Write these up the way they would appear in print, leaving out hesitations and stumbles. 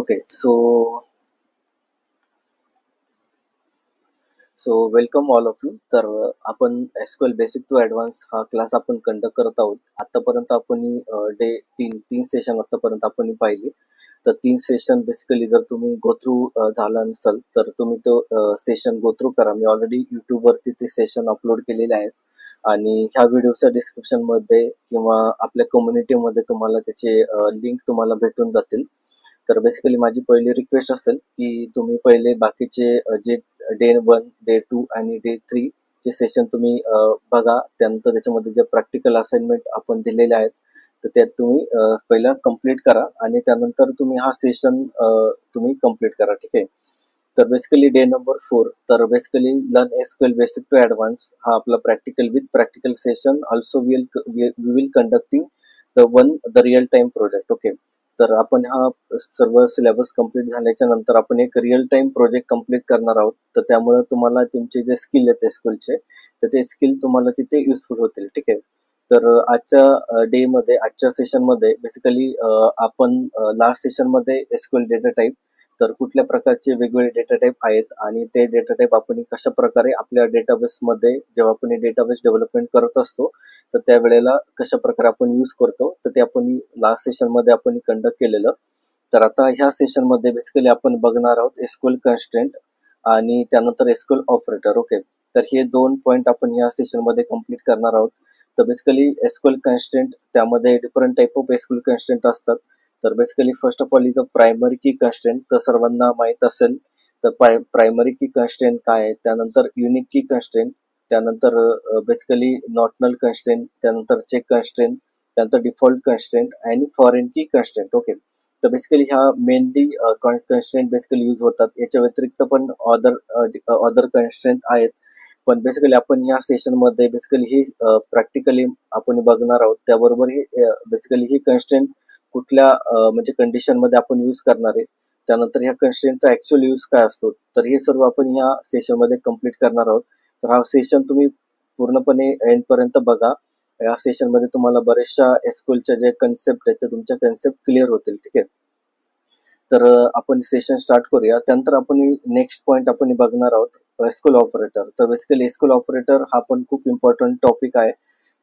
Okay, so welcome all of you. तर आपण SQL basic to advance हा class आपण कंडक्ट करत आहोत. आतापर्यंत आपण डे तीन सेशन आतापर्यंत आपण पाहिले. तर 3 सेशन बेसिकली जर तुम्ही गो थ्रू झाला नसाल तर तुम्ही तो सेशन गो थ्रू करा. मी ऑलरेडी यूट्यूबवरती ते सेशन अपलोड केलेले आहेत आणि ह्या व्हिडिओच्या डिस्क्रिप्शनमध्ये किंवा आपल्या कम्युनिटीमध्ये तुम्हाला त्याचे लिंक तुम्हाला भेटून जातील. तर बेसिकली माझी पहिली रिक्वेस्ट असेल की तुम्ही पहिले बाकीचे जे डे 1, डे 2 आणि डे 3 चे सेशन तुम्ही बघा. त्यानंतर त्याच्यामध्ये जे प्रॅक्टिकल असाइनमेंट आपण दिलेले आहेत तर त्यात तुम्ही पहिला कंप्लीट करा आणि त्यानंतर तुम्ही हा सेशन तुम्ही कंप्लीट करा. ठीक आहे. तर बेसिकली डे नंबर 4 तर basically learn SQL basic to advance हा आपला practical with practical session also we will conducting the real time project. Okay. तर आपण हा सर्व सिलेबस कंप्लीट झाल्याच्या नंतर आपण एक रिअल टाइम प्रोजेक्ट कंप्लीट करणार आहोत. तर त्यामुळे तुम्हाला तुमचे जे स्किल आहेत एसक्यूएलचे तर ते स्किल तुम्हाला तिथे युजफुल होतील. ठीक आहे. तर आजच्या डे मध्ये आजच्या सेशन मध्ये बेसिकली आपण लास्ट सेशन मध्ये एसक्यूएल डेटा टाइप तर कुठल्या प्रकारचे वेगवेगळे डेटा टाइप आहेत आणि ते डेटा टाइप आपण कशा प्रकारे आपल्या डेटाबेस मध्ये जेव्हा आपण डेटाबेस डेव्हलपमेंट करत असतो तर त्यावेळेला कशा प्रकारे आपण यूज करतो तर ते आपण लास्ट सेशन मध्ये आपण कंडक्ट केलेलं. तर आता ह्या सेशन मध्ये बेसिकली आपण बघणार आहोत एसक्यूएल कन्स्ट्रेंट आणि त्यानंतर एसक्यूएल ऑपरेटर. ओके. तर हे 2 पॉइंट आपण ह्या सेशन मध्ये कंप्लीट करणार आहोत. तर बेसिकली एसक्यूएल कन्स्ट्रेंट त्यामध्ये different type of SQL constraint असतात. तर basically first of all is a primary की कन्स्ट्रेंट. तर सर्वांना माहित असेल तर प्रायमरी की कन्स्ट्रेंट काय आहे. त्यानंतर युनिक की कन्स्ट्रेंट, त्यानंतर बेसिकली नॉट नल कन्स्ट्रेंट, त्यानंतर चेक कन्स्ट्रेंट, त्यानंतर डिफॉल्ट कन्स्ट्रेंट आणि फॉरेन की कन्स्ट्रेंट. ओके. तर बेसिकली ह्या मेनली कन्स्ट्रेंट बेसिकली यूज होतात. याच्या व्यतिरिक्त पण अदर कन्स्ट्रेंट आहेत. पण बेसिकली आपण या सेशन मध्ये बेसिकली ही प्रॅक्टिकली आपण बघणार आहोत. त्याबरोबर ही बेसिकली ही कन्स्ट्रेंट कुठल्या म्हणजे कंडिशन मध्ये आपण यूज करणार आहे. त्यानंतर ह्या कन्स्ट्रेंटचा ऍक्च्युअल यूज काय असतो तर हे सर्व आपण ह्या सेशन मध्ये कंप्लीट करणार आहोत. तर हा सेशन तुम्ही पूर्णपणे एंड पर्यंत बघा. या सेशन मध्ये तुम्हाला बरेचशा एसक्यूएलच्या जे कन्सेप्ट आहेत ते तुमच्या कन्सेप्ट क्लिअर होतील. ठीक आहे. तर आपण सेशन स्टार्ट करूया. त्यानंतर आपण नेक्स्ट पॉइंट आपण बघणार आहोत एसक्यूएल ऑपरेटर. तर बेसिकली एसक्यूएल ऑपरेटर हा पण खूप इम्पॉर्टंट टॉपिक आहे.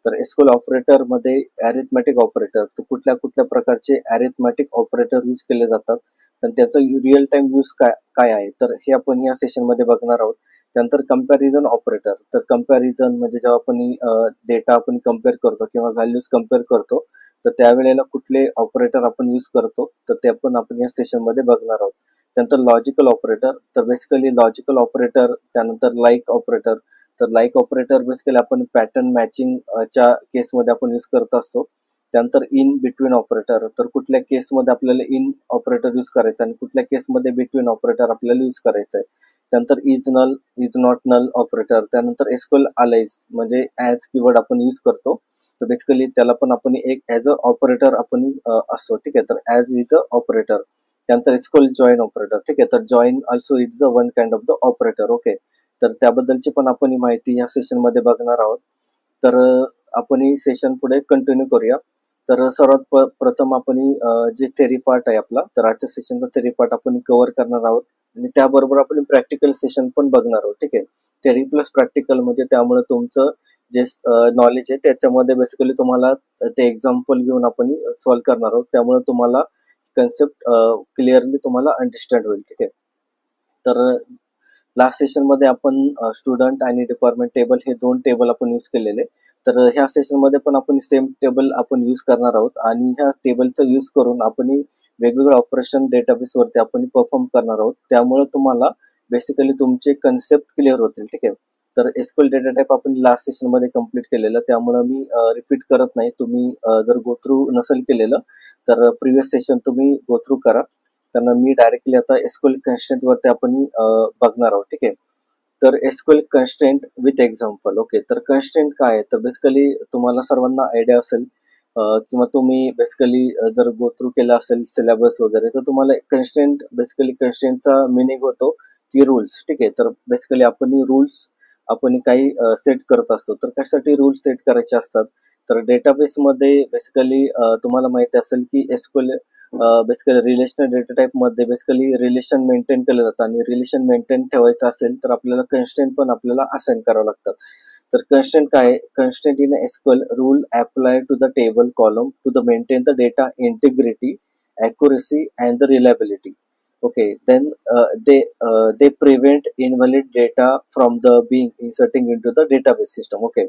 तर एसक्यूएल ऑपरेटर मध्ये अरिथमॅटिक ऑपरेटर तर कुठल्या कुठल्या प्रकारचे अरिथमॅटिक ऑपरेटर यूज केले जातात तर त्याचा रिअल टाइम यूज काय आहे तर हे आपण या सेशन मध्ये बघणार आहोत. त्यानंतर कंपॅरिझन ऑपरेटर. तर कंपॅरिझन म्हणजे जेव्हा आपण डेटा आपण कम्पेअर करतो किंवा व्हॅल्यूज कम्पेअर करतो तर त्यावेळेला कुठले ऑपरेटर आपण यूज करतो तर ते पण आपण या सेशन मध्ये बघणार आहोत. त्यानंतर लॉजिकल ऑपरेटर. तर बेसिकली लॉजिकल ऑपरेटर, त्यानंतर लाईक ऑपरेटर. तर लाईक ऑपरेटर बेसिकली आपण पॅटर्न मॅचिंग च्या केसमध्ये आपण यूज करत असतो. त्यानंतर इन बिटवीन ऑपरेटर. तर कुठल्या केसमध्ये आपल्याला इन ऑपरेटर यूज करायचं आणि कुठल्या केसमध्ये बिटवीन ऑपरेटर आपल्याला यूज करायचं आहे. त्यानंतर is null, is not null operator. त्यानंतर एसक्यूएल अलाइज म्हणजे ॲज कीवर्ड आपण यूज करतो. तर बेसिकली त्याला पण आपण एक ॲज अ ऑपरेटर आपण असतो. ठीक आहे. तर ॲज इज अ ऑपरेटर. त्यानंतर एसक्यूएल जॉईन ऑपरेटर. ठीक आहे. तर join also is a one kind of the operator. Okay. तर त्याबद्दलची पण आपण माहिती या सेशन मध्ये बघणार आहोत. तर आपण ही सेशन पुढे कंटिन्यू करूया. तर सर्वात प्रथम आपण जे थेरी पार्ट आहे आपला तर आजच्या सेशनचा थेरी पार्ट आपण कव्हर करणार आहोत आणि त्याबरोबर आपण प्रॅक्टिकल सेशन पण बघणार आहोत. ठीक आहे. थेरी प्लस प्रॅक्टिकल म्हणजे त्यामुळे तुमचं जे नॉलेज आहे त्याच्यामध्ये बेसिकली तुम्हाला ते एक्झाम्पल घेऊन आपण सॉल्व्ह करणार आहोत. त्यामुळे तुम्हाला कन्सेप्ट क्लिअरली तुम्हाला अंडरस्टँड होईल. ठीक आहे. तर लास्ट सेशन मध्ये आपण स्टुडंट आणि डिपार्टमेंट टेबल हे 2 टेबल आपण यूज केलेले. तर ह्या सेशन मध्ये पण आपण सेम टेबल आपण यूज करणार आहोत आणि ह्या टेबलचा यूज करून आपण वेगवेगळे ऑपरेशन डेटाबेस वरती आपण परफॉर्म करणार आहोत. त्यामुळे तुम्हाला बेसिकली तुमचे कन्सेप्ट क्लिअर होतील. ठीक आहे. तर एसक्यूएल डेटा टाइप आपण लास्ट सेशन मध्ये कंप्लीट केलेलं त्यामुळे मी रिपीट करत नाही. तुम्ही जर गो थ्रू नसेल केलेलं तर प्रिव्हियस सेशन तुम्ही गो थ्रू करा. त्यांना मी डायरेक्टली आता एसक्यूएल कन्स्ट्रेंट वरती आपण बघणार आहोत. ठीक आहे. तर SQL constraint with example. Okay. तर कन्स्ट्रेंट काय आहे तर बेसिकली तुम्हाला सर्वांना आयडिया असेल किंवा तुम्ही बेसिकली जर गो थ्रू केला असेल सिलेबस वगैरे तर तुम्हाला कन्स्ट्रेंट बेसिकली कन्स्ट्रेंटचा मिनिंग होतो की रूल्स. ठीक आहे. तर बेसिकली आपण रूल्स आपण काही सेट करत असतो. तर कशासाठी रूल्स सेट करायचे असतात तर डेटाबेस मध्ये बेसिकली तुम्हाला माहिती असेल की SQL basically relational data type मध्ये बेसिकली रिलेशन मेंटेन केलं जातं आणि रिलेशन मेंटेन ठेवायचं असेल तर आपल्याला कन्स्ट्रेंट पण आपल्याला असाइन करावं लागतात. तर कन्स्ट्रेंट काय? Constraint in SQL rule apply to the table column to the maintain the data integrity, accuracy and the reliability. Okay, then they prevent invalid data from the being inserting into the database system. Okay,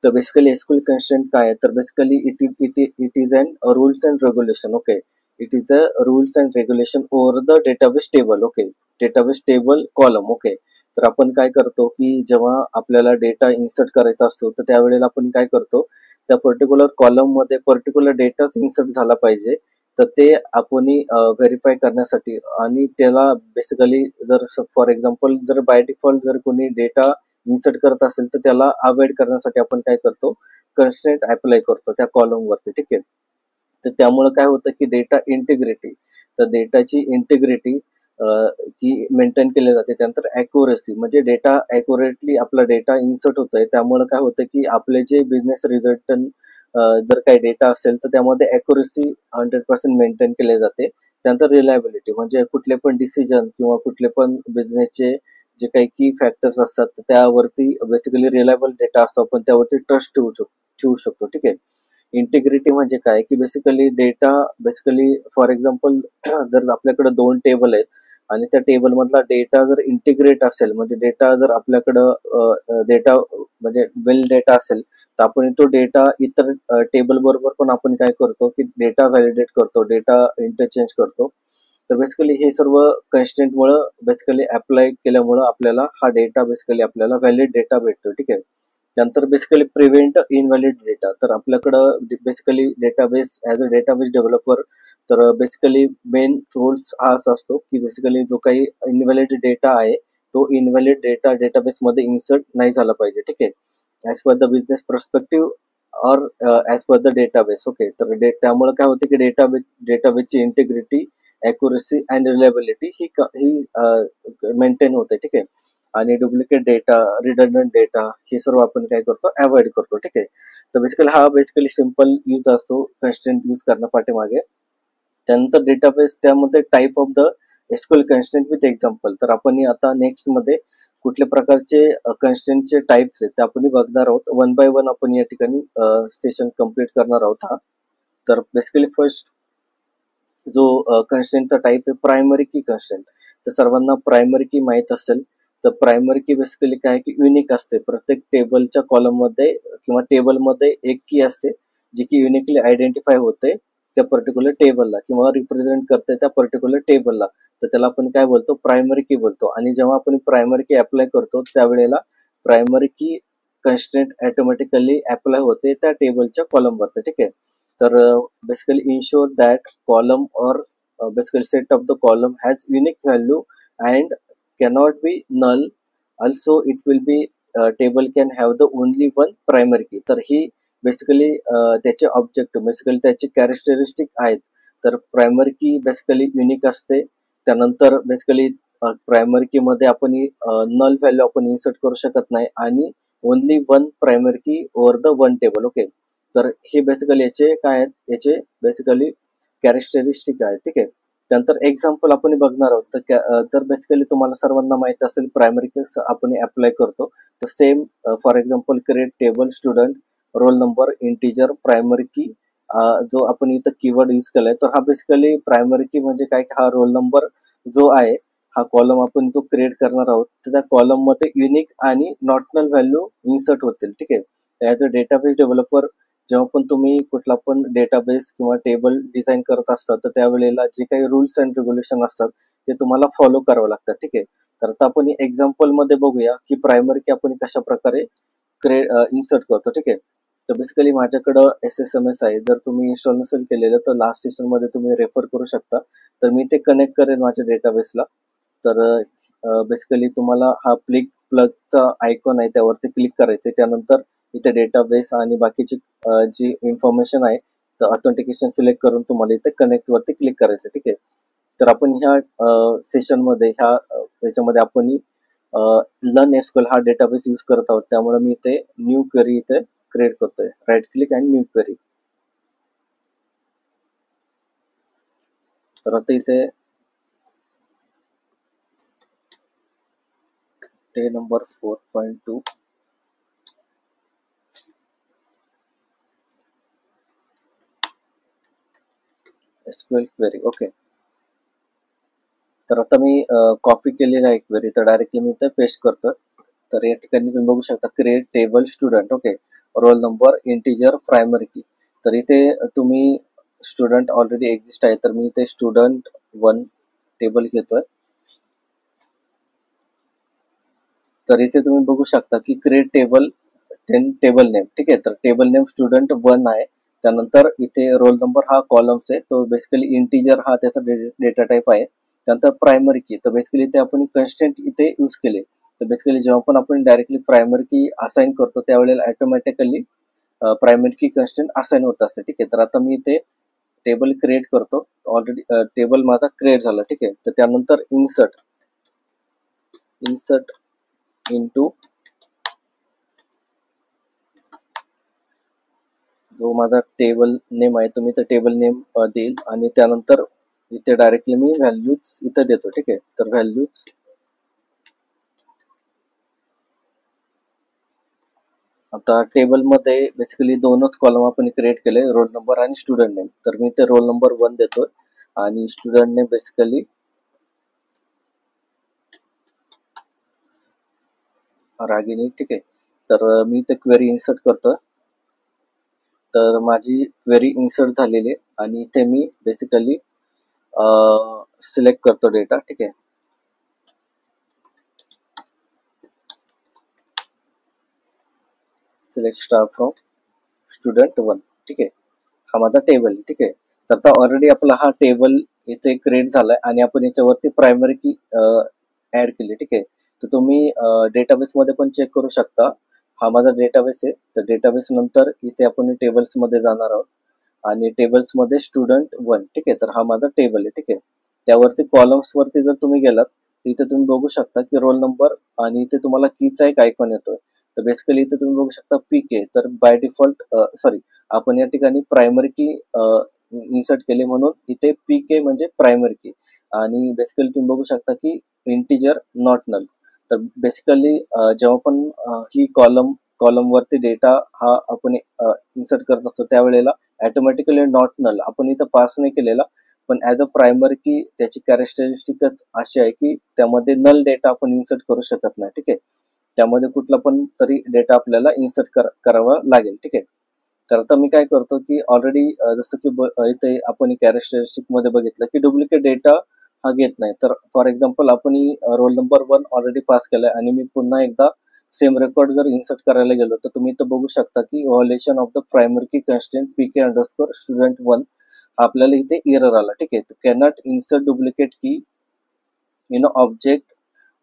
तर basically SQL constraint काय आहे? तर basically it is an rules and regulation. Okay, it is a rules and regulation over the database table. Okay, database table column. Okay, तर आपण काय करतो की जेव्हा आपल्याला डेटा इन्सर्ट करायचा असतो तर त्यावेळेला आपण काय करतो, त्या पर्टिक्युलर कॉलम मध्ये पर्टिक्युलर डेटाच इन्सर्ट झाला पाहिजे. तर ते आपण व्हेरीफाय करण्यासाठी आणि त्याला बेसिकली जर फॉर एक्झाम्पल जर बाय डिफॉल्ट जर कोणी डेटा इन्सर्ट करत असेल तर त्याला अवॉइड करण्यासाठी आपण काय करतो, कन्स्ट्रेंट अप्लाय करतो त्या कॉलम वरती. ठीक आहे, तर त्यामुळे काय होतं की डेटा इंटिग्रिटी, तर डेटाची इंटिग्रिटी की मेंटेन केली जाते. त्यानंतर ॲक्युरसी म्हणजे डेटा ॲक्युरेटली आपला डेटा इन्सर्ट होतोय. त्यामुळे काय होतं की आपले जे बिझनेस रिझल्ट जर काही डेटा असेल तर त्यामध्ये ॲक्युरसी 100% मेंटेन केले जाते. त्यानंतर रिलायबिलिटी म्हणजे कुठले पण डिसिजन किंवा कुठले पण बिझनेसचे जे काही की फॅक्टर्स असतात त्यावरती बेसिकली रिलायबल डेटा असतो, आपण त्यावरती ट्रस्ट ठेवू शकतो. ठीक आहे, इंटिग्रिटी म्हणजे काय की basically data basically for example जर आपल्याकडे 2 टेबल आहेत आणि त्या टेबल मधला डेटा जर इंटिग्रेट असेल म्हणजे डेटा जर आपल्याकडं डेटा म्हणजे वेल डेटा असेल तर आपण तो डेटा इतर टेबल बरोबर पण आपण काय करतो की डेटा व्हॅलिडेट करतो, डेटा इंटरचेंज करतो. तर बेसिकली हे सर्व कन्स्ट्रेंटमुळे बेसिकली अप्लाय केल्यामुळं आपल्याला हा डेटा बेसिकली आपल्याला व्हॅलिड डेटा भेटतो. ठीक आहे, त्यानंतर बेसिकली प्रिव्हेंट इनव्हॅलिड डेटा. तर आपल्याकडं basically database as a database developer तर बेसिकली मेन रूल्स हा असा असतो की बेसिकली जो काही इनव्हॅलिड डेटा आहे तो इनव्हॅलिड डेटा डेटाबेसमध्ये इन्सर्ट नाही झाला पाहिजे. ठीक आहे, as per the business perspective और as per the database. Okay, तर त्यामुळे काय होते की डेटाबेसची इंटिग्रिटी, ॲक्युरसी अँड रिलायबिलिटी ही मेंटेन होते. ठीक आहे, आणि डुप्लिकेट डेटा, रिडंडंट डेटा हे सर्व आपण काय करतो, अवॉइड करतो. ठीक आहे, तर बेसिकली हा बेसिकली सिंपल यूज असतो कन्स्ट्रेंट यूज करण्या पाठीमागे. त्यानंतर डेटाबेस त्यामध्ये type of the SQL constraint with example. तर आपण आता नेक्स्ट मध्ये कुठल्या प्रकारचे कन्स्ट्रेंटचे टाईप्स आहेत ते आपण बघणार आहोत. वन बाय वन आपण या ठिकाणी सेशन कंप्लीट करणार आहोत. हा, तर बेसिकली फर्स्ट जो कन्स्ट्रेंटचा टाईप आहे प्रायमरी की कन्स्ट्रेंट. तर सर्वांना प्रायमरी की माहीत असेल. तर प्रायमरी की बेसिकली काय की युनिक असते. प्रत्येक टेबलच्या कॉलम मध्ये किंवा टेबलमध्ये एक की असते जी की युनिकली आयडेंटिफाय होते त्या पर्टिक्युलर टेबलला किंवा रिप्रेझेंट करते त्या पर्टिक्युलर टेबलला. तर त्याला आपण काय बोलतो, प्रायमरी की बोलतो. आणि जेव्हा आपण प्रायमरी की अप्लाय करतो त्यावेळेला प्रायमरी की कन्स्ट्रेंट ऑटोमॅटिकली अप्लाय होते त्या टेबलच्या कॉलमवरती. ठीक आहे, तर basically ensure that column or basically set of the column has unique value and cannot be null. Also it will be table can have the only one primary key. तर ही basically त्याचे objective basically त्याचे characteristic आहेत. तर primary की basically unique असते. त्यानंतर basically primary की मध्ये आपण नल व्हॅल्यू आपण इन्सर्ट करू शकत नाही आणि ओनली वन प्रायमरी की over the one table. Okay, तर हे बेसिकली याचे काय आहेत, याचे बेसिकली कॅरेक्टरिस्टिक आहेत. ठीक आहे, त्यानंतर एक्झाम्पल आपण बघणार आहोत. तर बेसिकली तुम्हाला सर्वांना माहित असेल प्रायमरी की आपण अप्लाय करतो. तर same for example create table student roll number integer primary की जो आपण इथं कीवर्ड यूज केलाय. तर हा बेसिकली प्रायमरी की म्हणजे काय, हा रोल नंबर जो आहे हा कॉलम आपण जो क्रिएट करणार आहोत तर त्या कॉलम मध्ये युनिक आणि नॉटनल व्हॅल्यू इन्सर्ट होतील. ठीक आहे, ॲज अ डेटाबेस डेव्हलपर जेव्हा पण तुम्ही कुठला पण डेटाबेस किंवा टेबल डिझाईन करत असतात तर त्यावेळेला जे काही रूल्स अँड रेग्युलेशन असतात ते तुम्हाला फॉलो करावं लागतात. ठीक आहे, तर आता आपण एक्झाम्पल मध्ये बघूया की प्रायमरी की आपण कशा प्रकारे इन्सर्ट करतो. ठीक आहे, तर बेसिकली माझ्याकडं SSMS आहे. जर तुम्ही इन्स्टॉल नसेल केलेलं तर लास्ट सेशन मध्ये तुम्ही रेफर करू शकता. तर मी ते कनेक्ट करेन माझ्या डेटाबेसला. तर बेसिकली तुम्हाला हा प्लगचा आयकॉन आहे त्यावरती क्लिक करायचं. त्यानंतर इथे डेटाबेस आणि बाकीची जी इन्फॉर्मेशन आहे तर ऑथेंटिकेशन सिलेक्ट करून तुम्हाला इथे कनेक्ट वरती क्लिक करायचं. ठीक आहे, तर आपण ह्या सेशन मध्ये याच्यामध्ये आपण लर्न एसक्यूएल हा डेटाबेस यूज करत आहोत. त्यामुळे मी इथे न्यू क्वेरी इथे क्रिएट करतोय. राईट क्लिक आणि न्यू क्वेरी. तर आता इथे day number 4.2 SQL query. Okay, तर आता मी कॉपी केलेला आहे क्वेरी, तर डायरेक्टली मी इथे पेस्ट करतो. तर या ठिकाणी तुम्ही बघू शकता create table student. Okay, roll number integer primary की. तर इथे तुम्ही स्टुडंट ऑलरेडी एक्झिस्ट आहे, तर मी इथे स्टुडंट 1 टेबल घेतोय. तर इथे तुम्ही बघू शकता की क्रिएट टेबल टेबल नेम. ठीक आहे, तर टेबल नेम स्टुडंट 1 आहे. त्यानंतर इथे रोल नंबर हा कॉलम्स आहे, तो बेसिकली इंटिजर हा त्याचा डेटा टाईप आहे. त्यानंतर प्रायमरी की, तर बेसिकली इथे आपण कन्स्टंट इथे यूज केले. तर बेसिकली जेव्हा पण आपण डायरेक्टली प्रायमरी की असाइन करतो त्यावेळेला ऑटोमॅटिकली प्रायमरी की कन्स्टंट असाइन होत असते. ठीक आहे, तर आता मी इथे टेबल क्रिएट करतो. ऑलरेडी टेबल माझा क्रिएट झाला. ठीक आहे, तर त्यानंतर इन्सर्ट इनटू जो माझा टेबल नेम आहे, तुम्ही तर टेबल नेम देईल आणि त्यानंतर इथे डायरेक्टली मी व्हॅल्यूज इथे देतो. ठीक आहे, तर व्हॅल्यूज आता टेबलमध्ये बेसिकली दोनच कॉलम आपण क्रिएट केले, रोल नंबर आणि स्टुडंट नेम. तर मी ते रोल नंबर 1 देतोय आणि स्टुडंट नेम बेसिकली रागिनी. ठीक आहे, तर मी ते क्वेरी इन्सर्ट करतो. तर माझी क्वेरी इन्सर्ट झालेली आहे आणि इथे मी बेसिकली सिलेक्ट करतो डेटा. ठीक आहे, सिलेक्ट स्टार फ्रॉम स्टुडंट 1. ठीक आहे, हा माझा टेबल आहे. ठीक आहे, तर आता ऑलरेडी आपला हा टेबल इथे क्रिएट झालाय आणि आपण याच्यावरती प्रायमरी की ऍड केली. ठीक आहे, तर तुम्ही डेटाबेस मध्ये पण चेक करू शकता. हा माझा डेटाबेस आहे, तर डेटाबेस नंतर इथे आपण टेबल्स मध्ये जाणार आहोत आणि टेबल्स मध्ये स्टुडंट 1. ठीक आहे, तर हा माझा टेबल आहे. ठीक आहे, त्यावरती कॉलम्स वरती जर तुम्ही गेलात इथे तुम्ही बघू शकता की रोल नंबर आणि इथे तुम्हाला कीचा एक आयकॉन येतोय. तर बेसिकली इथे तुम्ही बघू शकता पीके. तर बाय डिफॉल्ट सॉरी, आपण या ठिकाणी प्रायमरी की इन्सर्ट केले म्हणून इथे पीके म्हणजे प्रायमरी की आणि बेसिकली तुम्ही बघू शकता की इंटिजर नॉट नल. तर बेसिकली जेव्हा पण ही कॉलम वरती डेटा हा आपण इन्सर्ट करत असतो त्यावेळेला ऑटोमॅटिकली नॉट नल आपण इथं पास नाही केलेला, पण ऍज अ प्रायमरी की त्याची कॅरेक्टरिस्टिकच अशी आहे की त्यामध्ये नल डेटा आपण इन्सर्ट करू शकत नाही. ठीक आहे, त्यामध्ये कुठला पण तरी डेटा आपल्याला इन्सर्ट करावा लागेल. ठीक आहे, तर आता मी काय करतो की ऑलरेडी जसं की इथे आपण कॅरेक्टरिस्टिक मध्ये बघितलं की डुप्लिकेट डेटा हा घेत नाही. तर फॉर एक्झाम्पल आपण रोल नंबर 1 ऑलरेडी पास केलाय आणि मी पुन्हा एकदा सेम रेकॉर्ड जर इन्सर्ट करायला गेलो तर तुम्ही इथं बघू शकता की व्हायोलेशन ऑफ द प्रायमरी की कन्स्टेंट पीके अंडरस्कोर स्टुडंट 1 आपल्याला इथे एरर आला. ठीक आहे, तर कॅनॉट इन्सर्ट डुप्लिकेट की object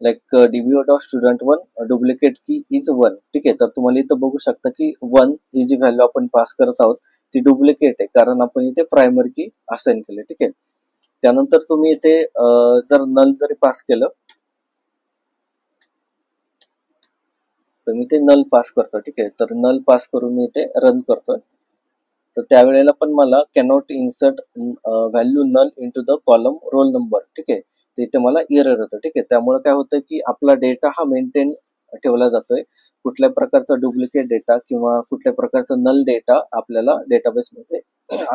like DBO dot student 1 duplicate की इज 1. ठीक आहे, तर तुम्हाला इथं बघू शकता की 1 ही जी व्हॅल्यू आपण पास करत आहोत ती डुप्लिकेट आहे, कारण आपण इथे प्रायमरी की असाइन केले. ठीक आहे, त्यानंतर तुम्ही इथे जर नल जरी पास केलं तर मी ते नल पास करतो. ठीक आहे, तर नल पास करून मी इथे रन करतोय. तर त्यावेळेला पण मला cannot insert value null into the column roll number. ठीक आहे, तर इथे मला एरर होतं. ठीक आहे, त्यामुळे काय होतं की आपला डेटा हा मेंटेन ठेवला जातोय. कुठल्या प्रकारचा डुप्लिकेट डेटा किंवा कुठल्या प्रकारचा नल डेटा आपल्याला डेटाबेसमध्ये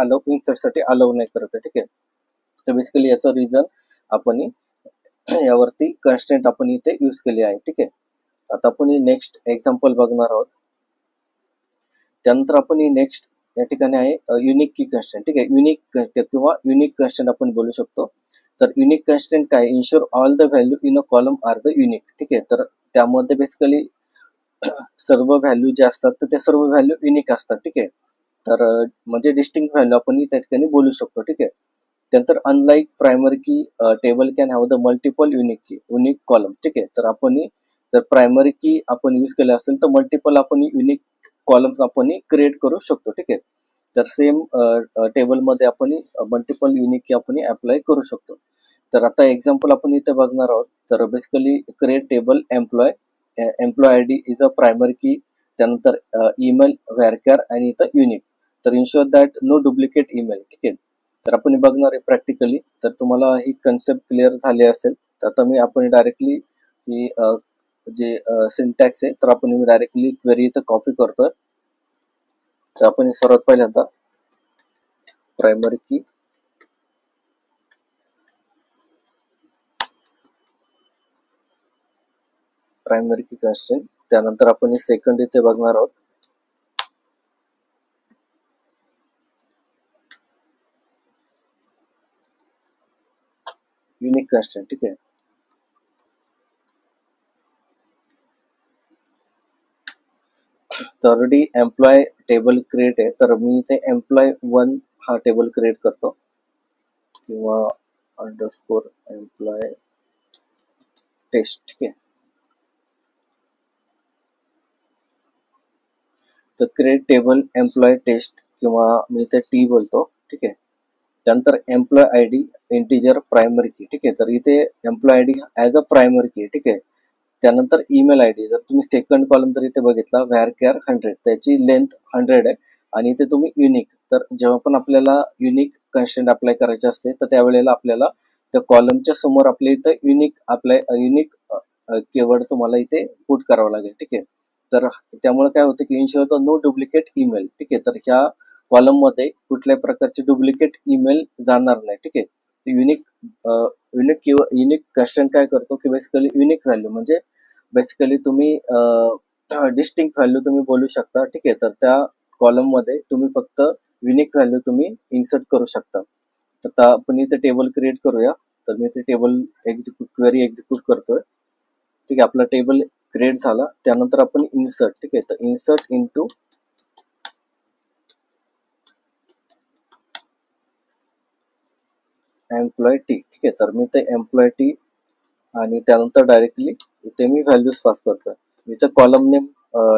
अलाउ इन्सर्टसाठी अलाउ नाही करत आहे. ठीक आहे, तर बेसिकली याचं रिझन आपण यावरती कन्स्टेंट आपण इथे यूज केले आहे. ठीक आहे, आता आपण नेक्स्ट एक्झाम्पल बघणार आहोत. त्यानंतर आपण नेक्स्ट या ठिकाणी आहे युनिक की कन्स्टेंट. ठीक आहे, युनिक किंवा युनिक कन्स्टेंट आपण बोलू शकतो. तर युनिक कन्स्टेंट काय, ensure all the value in a column are the unique. ठीक आहे, तर त्यामध्ये बेसिकली सर्व व्हॅल्यू जे असतात तर त्या सर्व व्हॅल्यू युनिक असतात. ठीक आहे, तर म्हणजे डिस्टिंक्ट व्हॅल्यू आपण त्या ठिकाणी बोलू शकतो. ठीक आहे, त्यानंतर अनलाईक प्रायमरी की table can have the multiple unique column. ठीक आहे, तर आपण जर प्रायमरी की आपण यूज केलं असेल तर मल्टिपल आपण युनिक कॉलम्स आपण क्रिएट करू शकतो. ठीक आहे, तर सेम टेबलमध्ये आपण मल्टिपल युनिक की आपण अप्लाय करू शकतो. तर आता एक्झाम्पल आपण इथे बघणार आहोत. तर basically create table employee I D is a primary key, त्यानंतर ईमेल व्हेरकॅर आणि इथं युनिक. तर ensure that no duplicate email. ठीक आहे, तर आपण बघणार आहे प्रॅक्टिकली. तर तुम्हाला ही कन्सेप्ट क्लिअर झाली असेल तर आता आपण डायरेक्टली ही जे सिंटॅक्स आहे तर आपण डायरेक्टली क्वेरी इथं कॉपी करतोय. तर आपण सर्वात पहिल्यांदा प्रायमरी की कन्स्ट्रेंट, त्यानंतर आपण सेकंड इथे बघणार आहोत युनिक कन्स्ट्रेंट. ठीक आहे, तर ऑलरेडी एम्प्लॉय टेबल क्रिएट आहे तर मी इथे एम्प्लॉय 1 हा टेबल क्रिएट करतो किंवा अंडरस्कोर एम्प्लॉय टेस्ट. ठीक आहे, तर क्रिएट टेबल एम्प्लॉय टेस्ट किंवा मी इथे टी बोलतो. ठीक आहे, त्यानंतर employee I D integer primary key. ठीक आहे, तर इथे employee I D as a primary key. ठीक आहे, त्यानंतर ईमेल आय डी, जर तुम्ही सेकंड कॉलम जर इथे बघितला व्हॅरकॅर 100, त्याची लेंथ 100 आहे आणि इथे तुम्ही युनिक. तर जेव्हा पण आपल्याला युनिक कन्स्ट्रेंट अप्लाय करायचे असते तर त्यावेळेला आपल्याला त्या कॉलमच्या समोर आपल्या इथं युनिक कीवर्ड तुम्हाला इथे पुट करावं लागेल. ठीक आहे, तर त्यामुळे काय होतं की ensure the no duplicate email. ठीक आहे, तर ह्या कॉलम मध्ये कुठल्याही प्रकारचे डुप्लिकेट ईमेल जाणार नाही. ठीक आहे, युनिक युनिक कन्स्ट्रेंट काय करतो की बेसिकली युनिक व्हॅल्यू म्हणजे बेसिकली तुम्ही डिस्टिंक्ट व्हॅल्यू तुम्ही बोलू शकता. ठीक आहे, तर त्या कॉलम मध्ये तुम्ही फक्त युनिक व्हॅल्यू तुम्ही इन्सर्ट करू शकता. आता आपण इथे टेबल क्रिएट करूया. तर मी ते टेबल क्वेरी एक्झिक्यूट करतोय. ठीक आहे, आपला टेबल क्रिएट झाला. त्यानंतर आपण इन्सर्ट. ठीक आहे, तर इन्सर्ट इनटू एम्प्लॉय टी. ठीक आहे, तर मी ते एम्प्लॉय टी आणि त्यानंतर डायरेक्टली इथे मी व्हॅल्यूज पास करतोय. मी इथं कॉलम नेम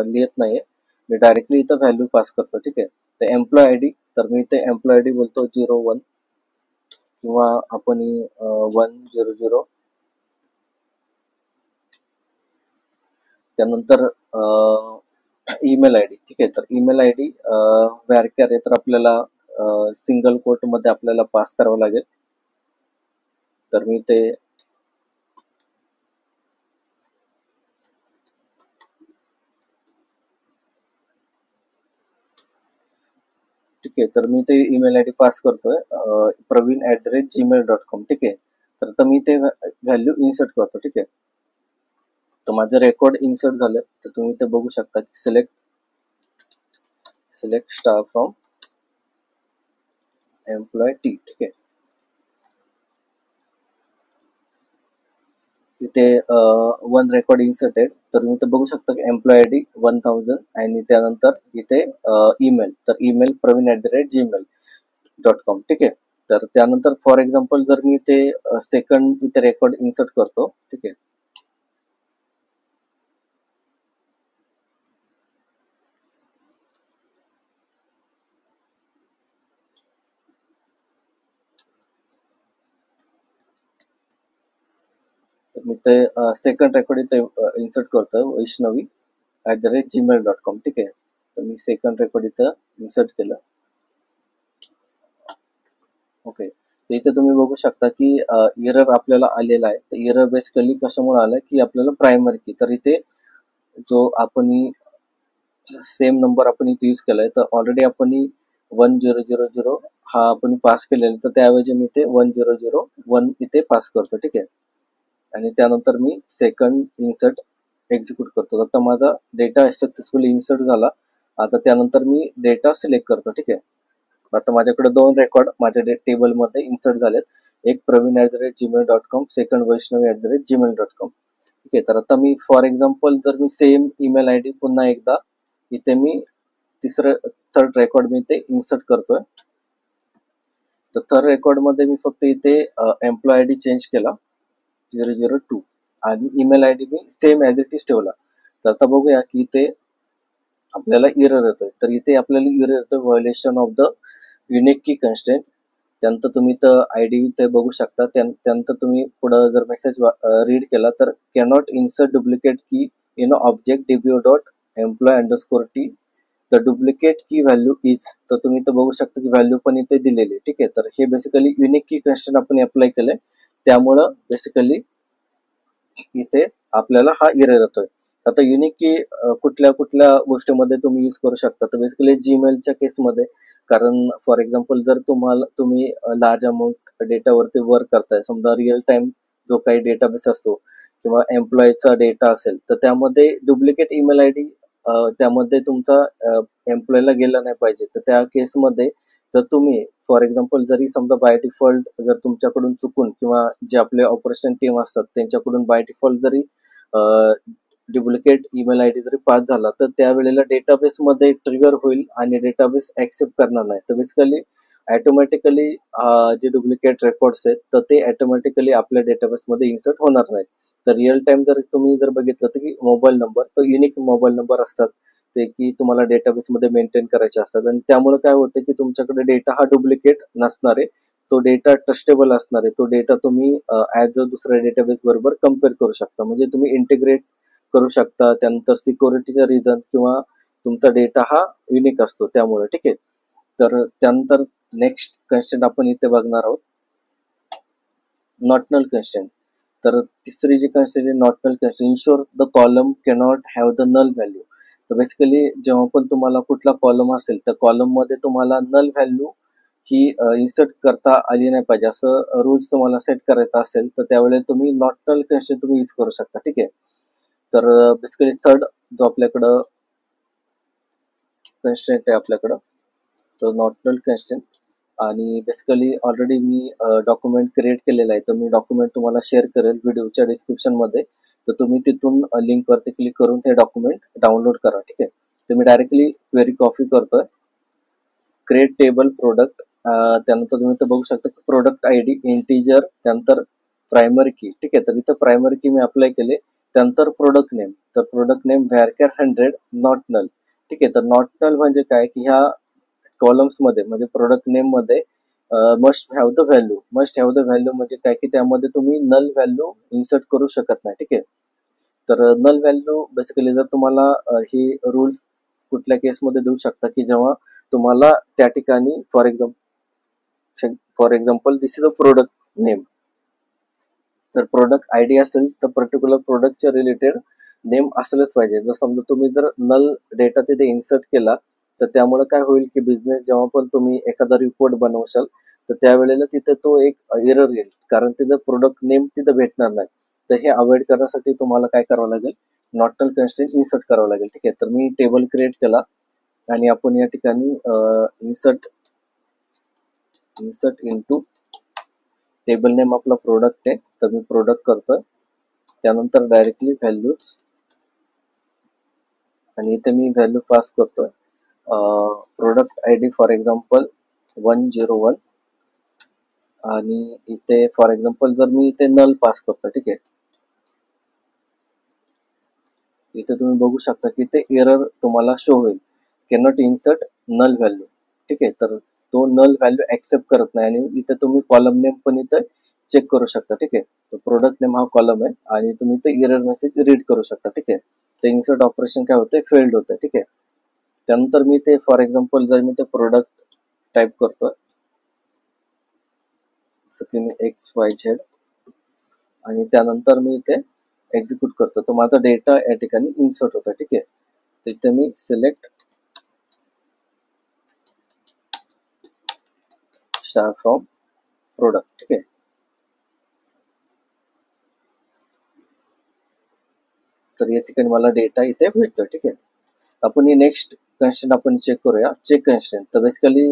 लिहित नाहीये, मी डायरेक्टली इथं व्हॅल्यू पास करतो. ठीक आहे, तर एम्प्लॉय आय डी, तर मी इथे एम्प्लॉय आय डी बोलतो 01 किंवा आपण 100. त्यानंतर ईमेल आय डी. ठीक आहे, तर ईमेल आय डी व्हॅरकॅर आहे तर आपल्याला सिंगल कोट मध्ये आपल्याला पास करावं लागेल. तर मी ते ठीक आहे, तर मी ते ईमेल आय डी पास करतोय praveen@gmail.com. ठीक आहे, तर आता मी ते व्हॅल्यू इन्सर्ट करतो. ठीक आहे, तर माझं रेकॉर्ड इन्सर्ट झालं. तर तुम्ही ते बघू शकता की select star from employ T. ठीक आहे, इथे वन रेकॉर्ड इन्सर्टेड. तर तुम्ही बघू शकता की एम्प्लॉय आय डी 1000 आणि त्यानंतर इथे ईमेल, तर ईमेल praveen@gmail.com. ठीक आहे, तर त्यानंतर फॉर एक्झाम्पल जर मी इथे सेकंड इथे रेकॉर्ड इन्सर्ट करतो. ठीक आहे, तर मी ते सेकंड रेकॉर्ड इथे इन्सर्ट करतोय वैष्णवी@gmail.com. ठीक आहे, तर मी सेकंड रेकॉर्ड इथं इन्सर्ट केलं. ओके, तर इथे तुम्ही बघू शकता की एरर आपल्याला आलेला आहे. तर एरर बेसिकली कशामुळे आलं की आपल्याला प्रायमरी की, तर इथे जो आपण सेम नंबर आपण इथे यूज केलाय तर ऑलरेडी आपण 1000 हा आपण पास केलेला, तर त्याऐवजी मी ते 1001 इथे पास करतो. ठीक आहे, आणि त्यानंतर मी सेकंड इन्सर्ट एक्झिक्यूट करतो. आता माझा डेटा सक्सेसफुली इन्सर्ट झाला. आता त्यानंतर मी डेटा सिलेक्ट करतो. ठीक आहे, आता माझ्याकडे 2 रेकॉर्ड माझ्या टेबलमध्ये इन्सर्ट झालेत. एक praveen@gmail.com, सेकंड वैष्णवी@gmail.com. ठीक आहे, तर आता मी फॉर एक्झाम्पल जर मी सेम ईमेल आय डी पुन्हा एकदा इथे मी थर्ड रेकॉर्ड मी इथे इन्सर्ट करतोय. तर थर्ड रेकॉर्ड मध्ये मी फक्त इथे एम्प्लॉय आय डी चेंज केला 002 आणि email I D me same as it is ठेवला. तर आता बघूया की इथे आपल्याला एरर येतोय. तर इथे आपल्याला एरर येतोय व्हायोलेशन ऑफ द युनिक की कन्स्ट्रेंट. त्यानंतर तुम्ही तर आय डी इथे बघू शकता. त्यानंतर तुम्ही पुढं जर मेसेज रीड केला तर कॅनॉट इन्सर्ट डुप्लिकेट की in object dbo.employ_t the duplicate की व्हॅल्यू इज, तर तुम्ही इथं बघू शकता की व्हॅल्यू पण इथे दिलेली आहे. ठीक आहे, तर हे बेसिकली युनिक की कंस्ट्रेंट आपण अप्लाय केलंय, त्यामुळं बेसिकली इथे आपल्याला हा एरर येतोय. आता युनिक की कुठल्या कुठल्या गोष्टीमध्ये तुम्ही यूज करू शकता, तर बेसिकली जीमेलच्या केसमध्ये, कारण फॉर एक्झाम्पल जर तुम्ही लार्ज अमाऊंट डेटावरती वर्क करताय, समजा रिअल टाइम जो काही डेटाबेस असतो किंवा एम्प्लॉईचा डेटा असेल, तर त्यामध्ये डुप्लिकेट ईमेल आय डी त्यामध्ये तुमचा एम्प्लॉईला गेला नाही पाहिजे. तर त्या केसमध्ये तर तुम्ही फॉर एक्झाम्पल जरी समजा बाय डिफॉल्ट जर तुमच्याकडून चुकून किंवा जे आपले ऑपरेशन टीम असतात त्यांच्याकडून बाय डिफॉल्ट जरी डुप्लिकेट ईमेल आय डी जरी पास झाला, तर त्यावेळेला डेटाबेसमध्ये ट्रिगर होईल आणि डेटाबेस ऍक्सेप्ट करणार नाही. तर बेसिकली ऑटोमॅटिकली जे डुप्लिकेट रेकॉर्ड्स आहेत तर ते ऑटोमॅटिकली आपल्या डेटाबेसमध्ये इन्सर्ट होणार नाही. तर रिअल टाइम जर तुम्ही जर बघितलं तर की मोबाईल नंबर, तो युनिक मोबाईल नंबर असतात ते की तुम्हाला डेटाबेसमध्ये मेंटेन करायचे असतात, आणि त्यामुळे काय होतं की तुमच्याकडे डेटा हा डुप्लिकेट नसणार आहे, तो डेटा ट्रस्टेबल असणार आहे. तो डेटा तुम्ही ऍज अ दुसऱ्या डेटाबेस बरोबर कम्पेअर करू शकता, म्हणजे तुम्ही इंटिग्रेट करू शकता. त्यानंतर सिक्युरिटीचा रिझन किंवा तुमचा डेटा हा युनिक असतो त्यामुळे. ठीक आहे, तर त्यानंतर नेक्स्ट कन्स्ट्रेंट आपण इथे बघणार आहोत, नॉट नल कन्स्ट्रेंट. तर तिसरी जी constraint not null constraint, ensure the column cannot have the null value. तर बेसिकली जेव्हा पण तुम्हाला कुठला कॉलम असेल तर कॉलम मध्ये तुम्हाला नल व्हॅल्यू ही इन्सर्ट करता आली नाही पाहिजे, असं रूल्स तुम्हाला सेट करायचा असेल तर त्यावेळेला तुम्ही नॉट नल कन्स्ट्रेंट तुम्ही यूज करू शकता. ठीक आहे, तर बेसिकली थर्ड जो आपल्याकडं कन्स्ट्रेंट आहे आपल्याकडं, तो नॉट नल कन्स्ट्रेंट. आणि बेसिकली ऑलरेडी मी डॉक्युमेंट क्रिएट केलेला आहे, तर मी डॉक्युमेंट तुम्हाला शेअर करेल व्हिडिओच्या डिस्क्रिप्शन मध्ये, तर तुम्ही तिथून लिंक वरती क्लिक करून ते डॉक्युमेंट डाउनलोड करा. ठीक आहे, तर मी डायरेक्टली क्वेरी कॉपी करतोय, क्रिएट टेबल प्रोडक्ट, त्यानंतर तुम्ही इथं बघू शकता की प्रोडक्ट आय डी इंटीजर, त्यानंतर प्रायमरी की. ठीक आहे, तर इथं प्रायमरी की मी अप्लाय केले, त्यानंतर प्रोडक्ट नेम, तर प्रोडक्ट नेम व्हॅरकॅर 100 नॉट नल. ठीक आहे, तर नॉट नल म्हणजे काय की ह्या कॉलम्स मध्ये म्हणजे प्रोडक्ट नेम मध्ये must have the value, must have the value म्हणजे काय की त्यामध्ये तुम्ही नल व्हॅल्यू इन्सर्ट करू शकत नाही. ठीक आहे, तर नल व्हॅल्यू बेसिकली जर तुम्हाला ही रूल्स कुठल्या केसमध्ये देऊ शकता की जेव्हा तुम्हाला त्या ठिकाणी for example this is a product name, तर प्रोडक्ट आय डी असेल तर पर्टिक्युलर प्रोडक्टच्या रिलेटेड नेम असलंच पाहिजे. जर समजा तुम्ही जर नल डेटा तिथे इन्सर्ट केला तर त्यामुळे काय होईल की बिझनेस जेव्हा पण तुम्ही एखादा रिपोर्ट बनवशाल तर त्यावेळेला तिथे तो एक एरर येईल, कारण तिथं प्रोडक्ट नेम तिथं भेटणार नाही. तर हे अवॉइड करण्यासाठी तुम्हाला काय करावं लागेल, नॉट नल कन्स्ट्रेंट इन्सर्ट करावं लागेल. ठीक आहे, तर मी टेबल क्रिएट केला आणि आपण या ठिकाणी इन्सर्ट इनटू टेबल नेम आपला प्रोडक्ट आहे, तर मी प्रोडक्ट करतोय, त्यानंतर डायरेक्टली व्हॅल्यूज, आणि इथे मी व्हॅल्यू पास करतोय product I D for example 101, आणि इथे फॉर एक्झाम्पल जर मी इथे नल पास करतो. ठीक आहे, इथे तुम्ही बघू शकता की इथे एरर तुम्हाला शो होईल, कॅनॉट इन्सर्ट नल व्हॅल्यू. ठीक आहे, तर तो नल व्हॅल्यू ऍक्सेप्ट करत नाही, आणि इथे तुम्ही कॉलम नेम पण इथे चेक करू शकता. ठीक आहे, तर प्रोडक्ट नेम हा कॉलम आहे आणि तुम्ही इथे एरर मेसेज रीड करू शकता. ठीक आहे, तर इन्सर्ट ऑपरेशन काय होतं, फेल्ड होतं. ठीक आहे, त्यानंतर मी ते फॉर एक्झाम्पल जर मी ते प्रोडक्ट टाईप करतोय जसं की मी XYZ, आणि त्यानंतर मी इथे एक्झिक्यूट करतो, तर माझा डेटा या ठिकाणी इन्सर्ट होता. ठीक आहे, तिथे मी सिलेक्ट स्टार फ्रॉम प्रोडक्ट. ठीक आहे, तर या ठिकाणी मला डेटा इथे भेटतो. ठीक आहे, आपण ही नेक्स्ट कन्स्ट्रेंट आपण चेक करूया, चेक कन्स्ट्रेंट. तर बेसिकली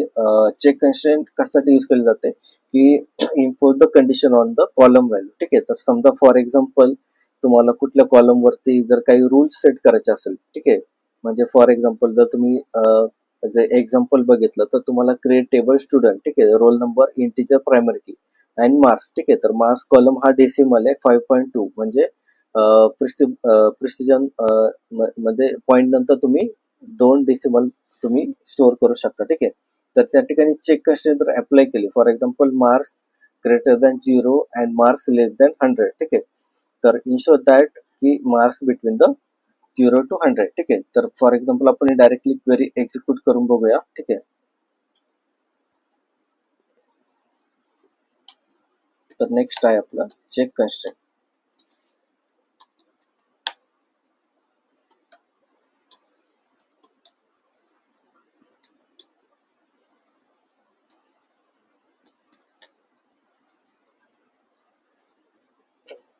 चेक कन्स्ट्रेंट कशासाठी यूज केली जाते की impose the condition on the column value. ठीक आहे, तर समजा फॉर एक्झाम्पल तुम्हाला कुठल्या कॉलम वरती जर काही रूल्स सेट करायचे असेल, ठीक आहे, म्हणजे फॉर एक्झाम्पल जर तुम्ही एक्झाम्पल बघितलं तर तुम्हाला क्रिएट टेबल स्टुडंट. ठीक आहे, roll number integer primary key and marks. ठीक आहे, तर मार्क्स कॉलम हा डेसिमल आहे 5.2, म्हणजे प्रिसिजन मध्ये पॉईंट नंतर तुम्ही 2 डेसिमल तुम्ही स्टोअर करू शकता. ठीक आहे, तर त्या ठिकाणी चेक कन्स्ट्रेंट जर अप्लाय केली, for example marks greater than 0 and marks less than 100. ठीक आहे, तर इन्शुअर दॅट की मार्क्स बिटवीन द 0 to 100. ठीक आहे, तर फॉर एक्झाम्पल आपण डायरेक्टली क्वेरी एक्झिक्यूट करून बघूया. ठीक आहे, तर नेक्स्ट आहे आपला चेक कन्स्ट्रेंट.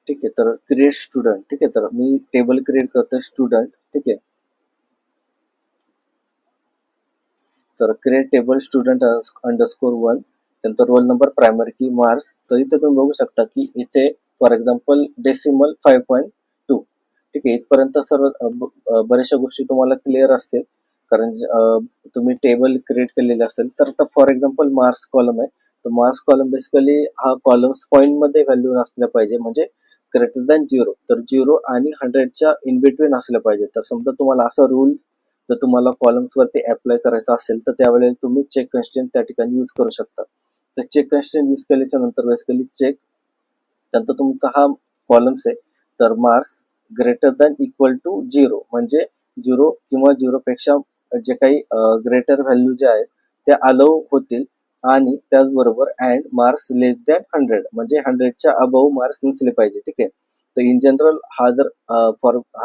ठीक आहे, तर क्रिएट स्टुडंट. ठीक आहे, तर मी टेबल क्रिएट करतो स्टुडंट. ठीक आहे, तर क्रिएट टेबल स्टुडंट अंडरस्कोर 1, त्यानंतर रोल नंबर, प्रायमरी की, मार्क्स. तर इथे तुम्ही बघू शकता की इथे फॉर एक्झाम्पल डेसिमल 5.2. ठीक आहे, इथपर्यंत सर्व बऱ्याचशा गोष्टी तुम्हाला क्लिअर असतील, कारण तुम्ही टेबल क्रिएट केलेले असेल. तर फॉर एक्झाम्पल मार्क्स कॉलम आहे, तर मार्क्स कॉलम बेसिकली हा कॉलम पॉईंट मध्ये व्हॅल्यू असल्या पाहिजे, म्हणजे ग्रेटर दॅन 0. तर 0 आणि 100च्या इन बिटवीन असलं पाहिजे. तर समजा तुम्हाला असा रूल जर तुम्हाला कॉलम्स वरती अप्लाय करायचा असेल तर त्यावेळेला तुम्ही चेक कन्स्ट्रेंट त्या ठिकाणी यूज करू शकता. तर चेक कन्स्ट्रेंट यूज केल्याच्या नंतर बेसिकली चेक, त्यानंतर तुमचा हा कॉलम्स आहे, तर marks greater than equal to 0, म्हणजे 0 किंवा 0 पेक्षा जे काही ग्रेटर व्हॅल्यू जे आहेत त्या अलाउ होतील, आणि त्याचबरोबर अँड मार्क्स लेस दॅन 100, म्हणजे 100च्या अबव मार्क्स नसले पाहिजे. ठीक आहे, तर इन जनरल हा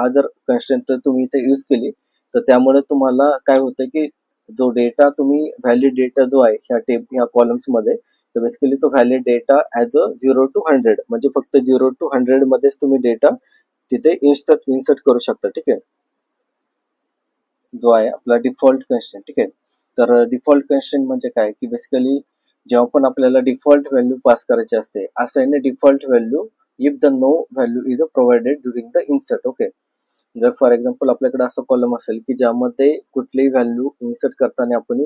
जर कन्स्ट्रेंट तुम्ही इथे यूज केली, तर त्यामुळे तुम्हाला काय होतं की जो डेटा तुम्ही व्हॅलिड डेटा जो आहे ह्या कॉलम्स मध्ये, तर बेसिकली तो valid data as a 0 to 100, म्हणजे फक्त 0 to 100 मध्येच तुम्ही डेटा तिथे इन्सर्ट करू शकता. ठीक आहे, जो आहे आपला डिफॉल्ट कन्स्ट्रेंट. ठीक आहे, तर डिफॉल्ट कन्स्ट्रेंट म्हणजे काय की बेसिकली जेव्हा पण आपल्याला डिफॉल्ट व्हॅल्यू पास करायची असते, assign default value if the no value is provided during the insert. Okay, जर फॉर एक्झाम्पल आपल्याकडे असं कॉलम असेल की ज्यामध्ये कुठलीही व्हॅल्यू इन्सर्ट करताना आपण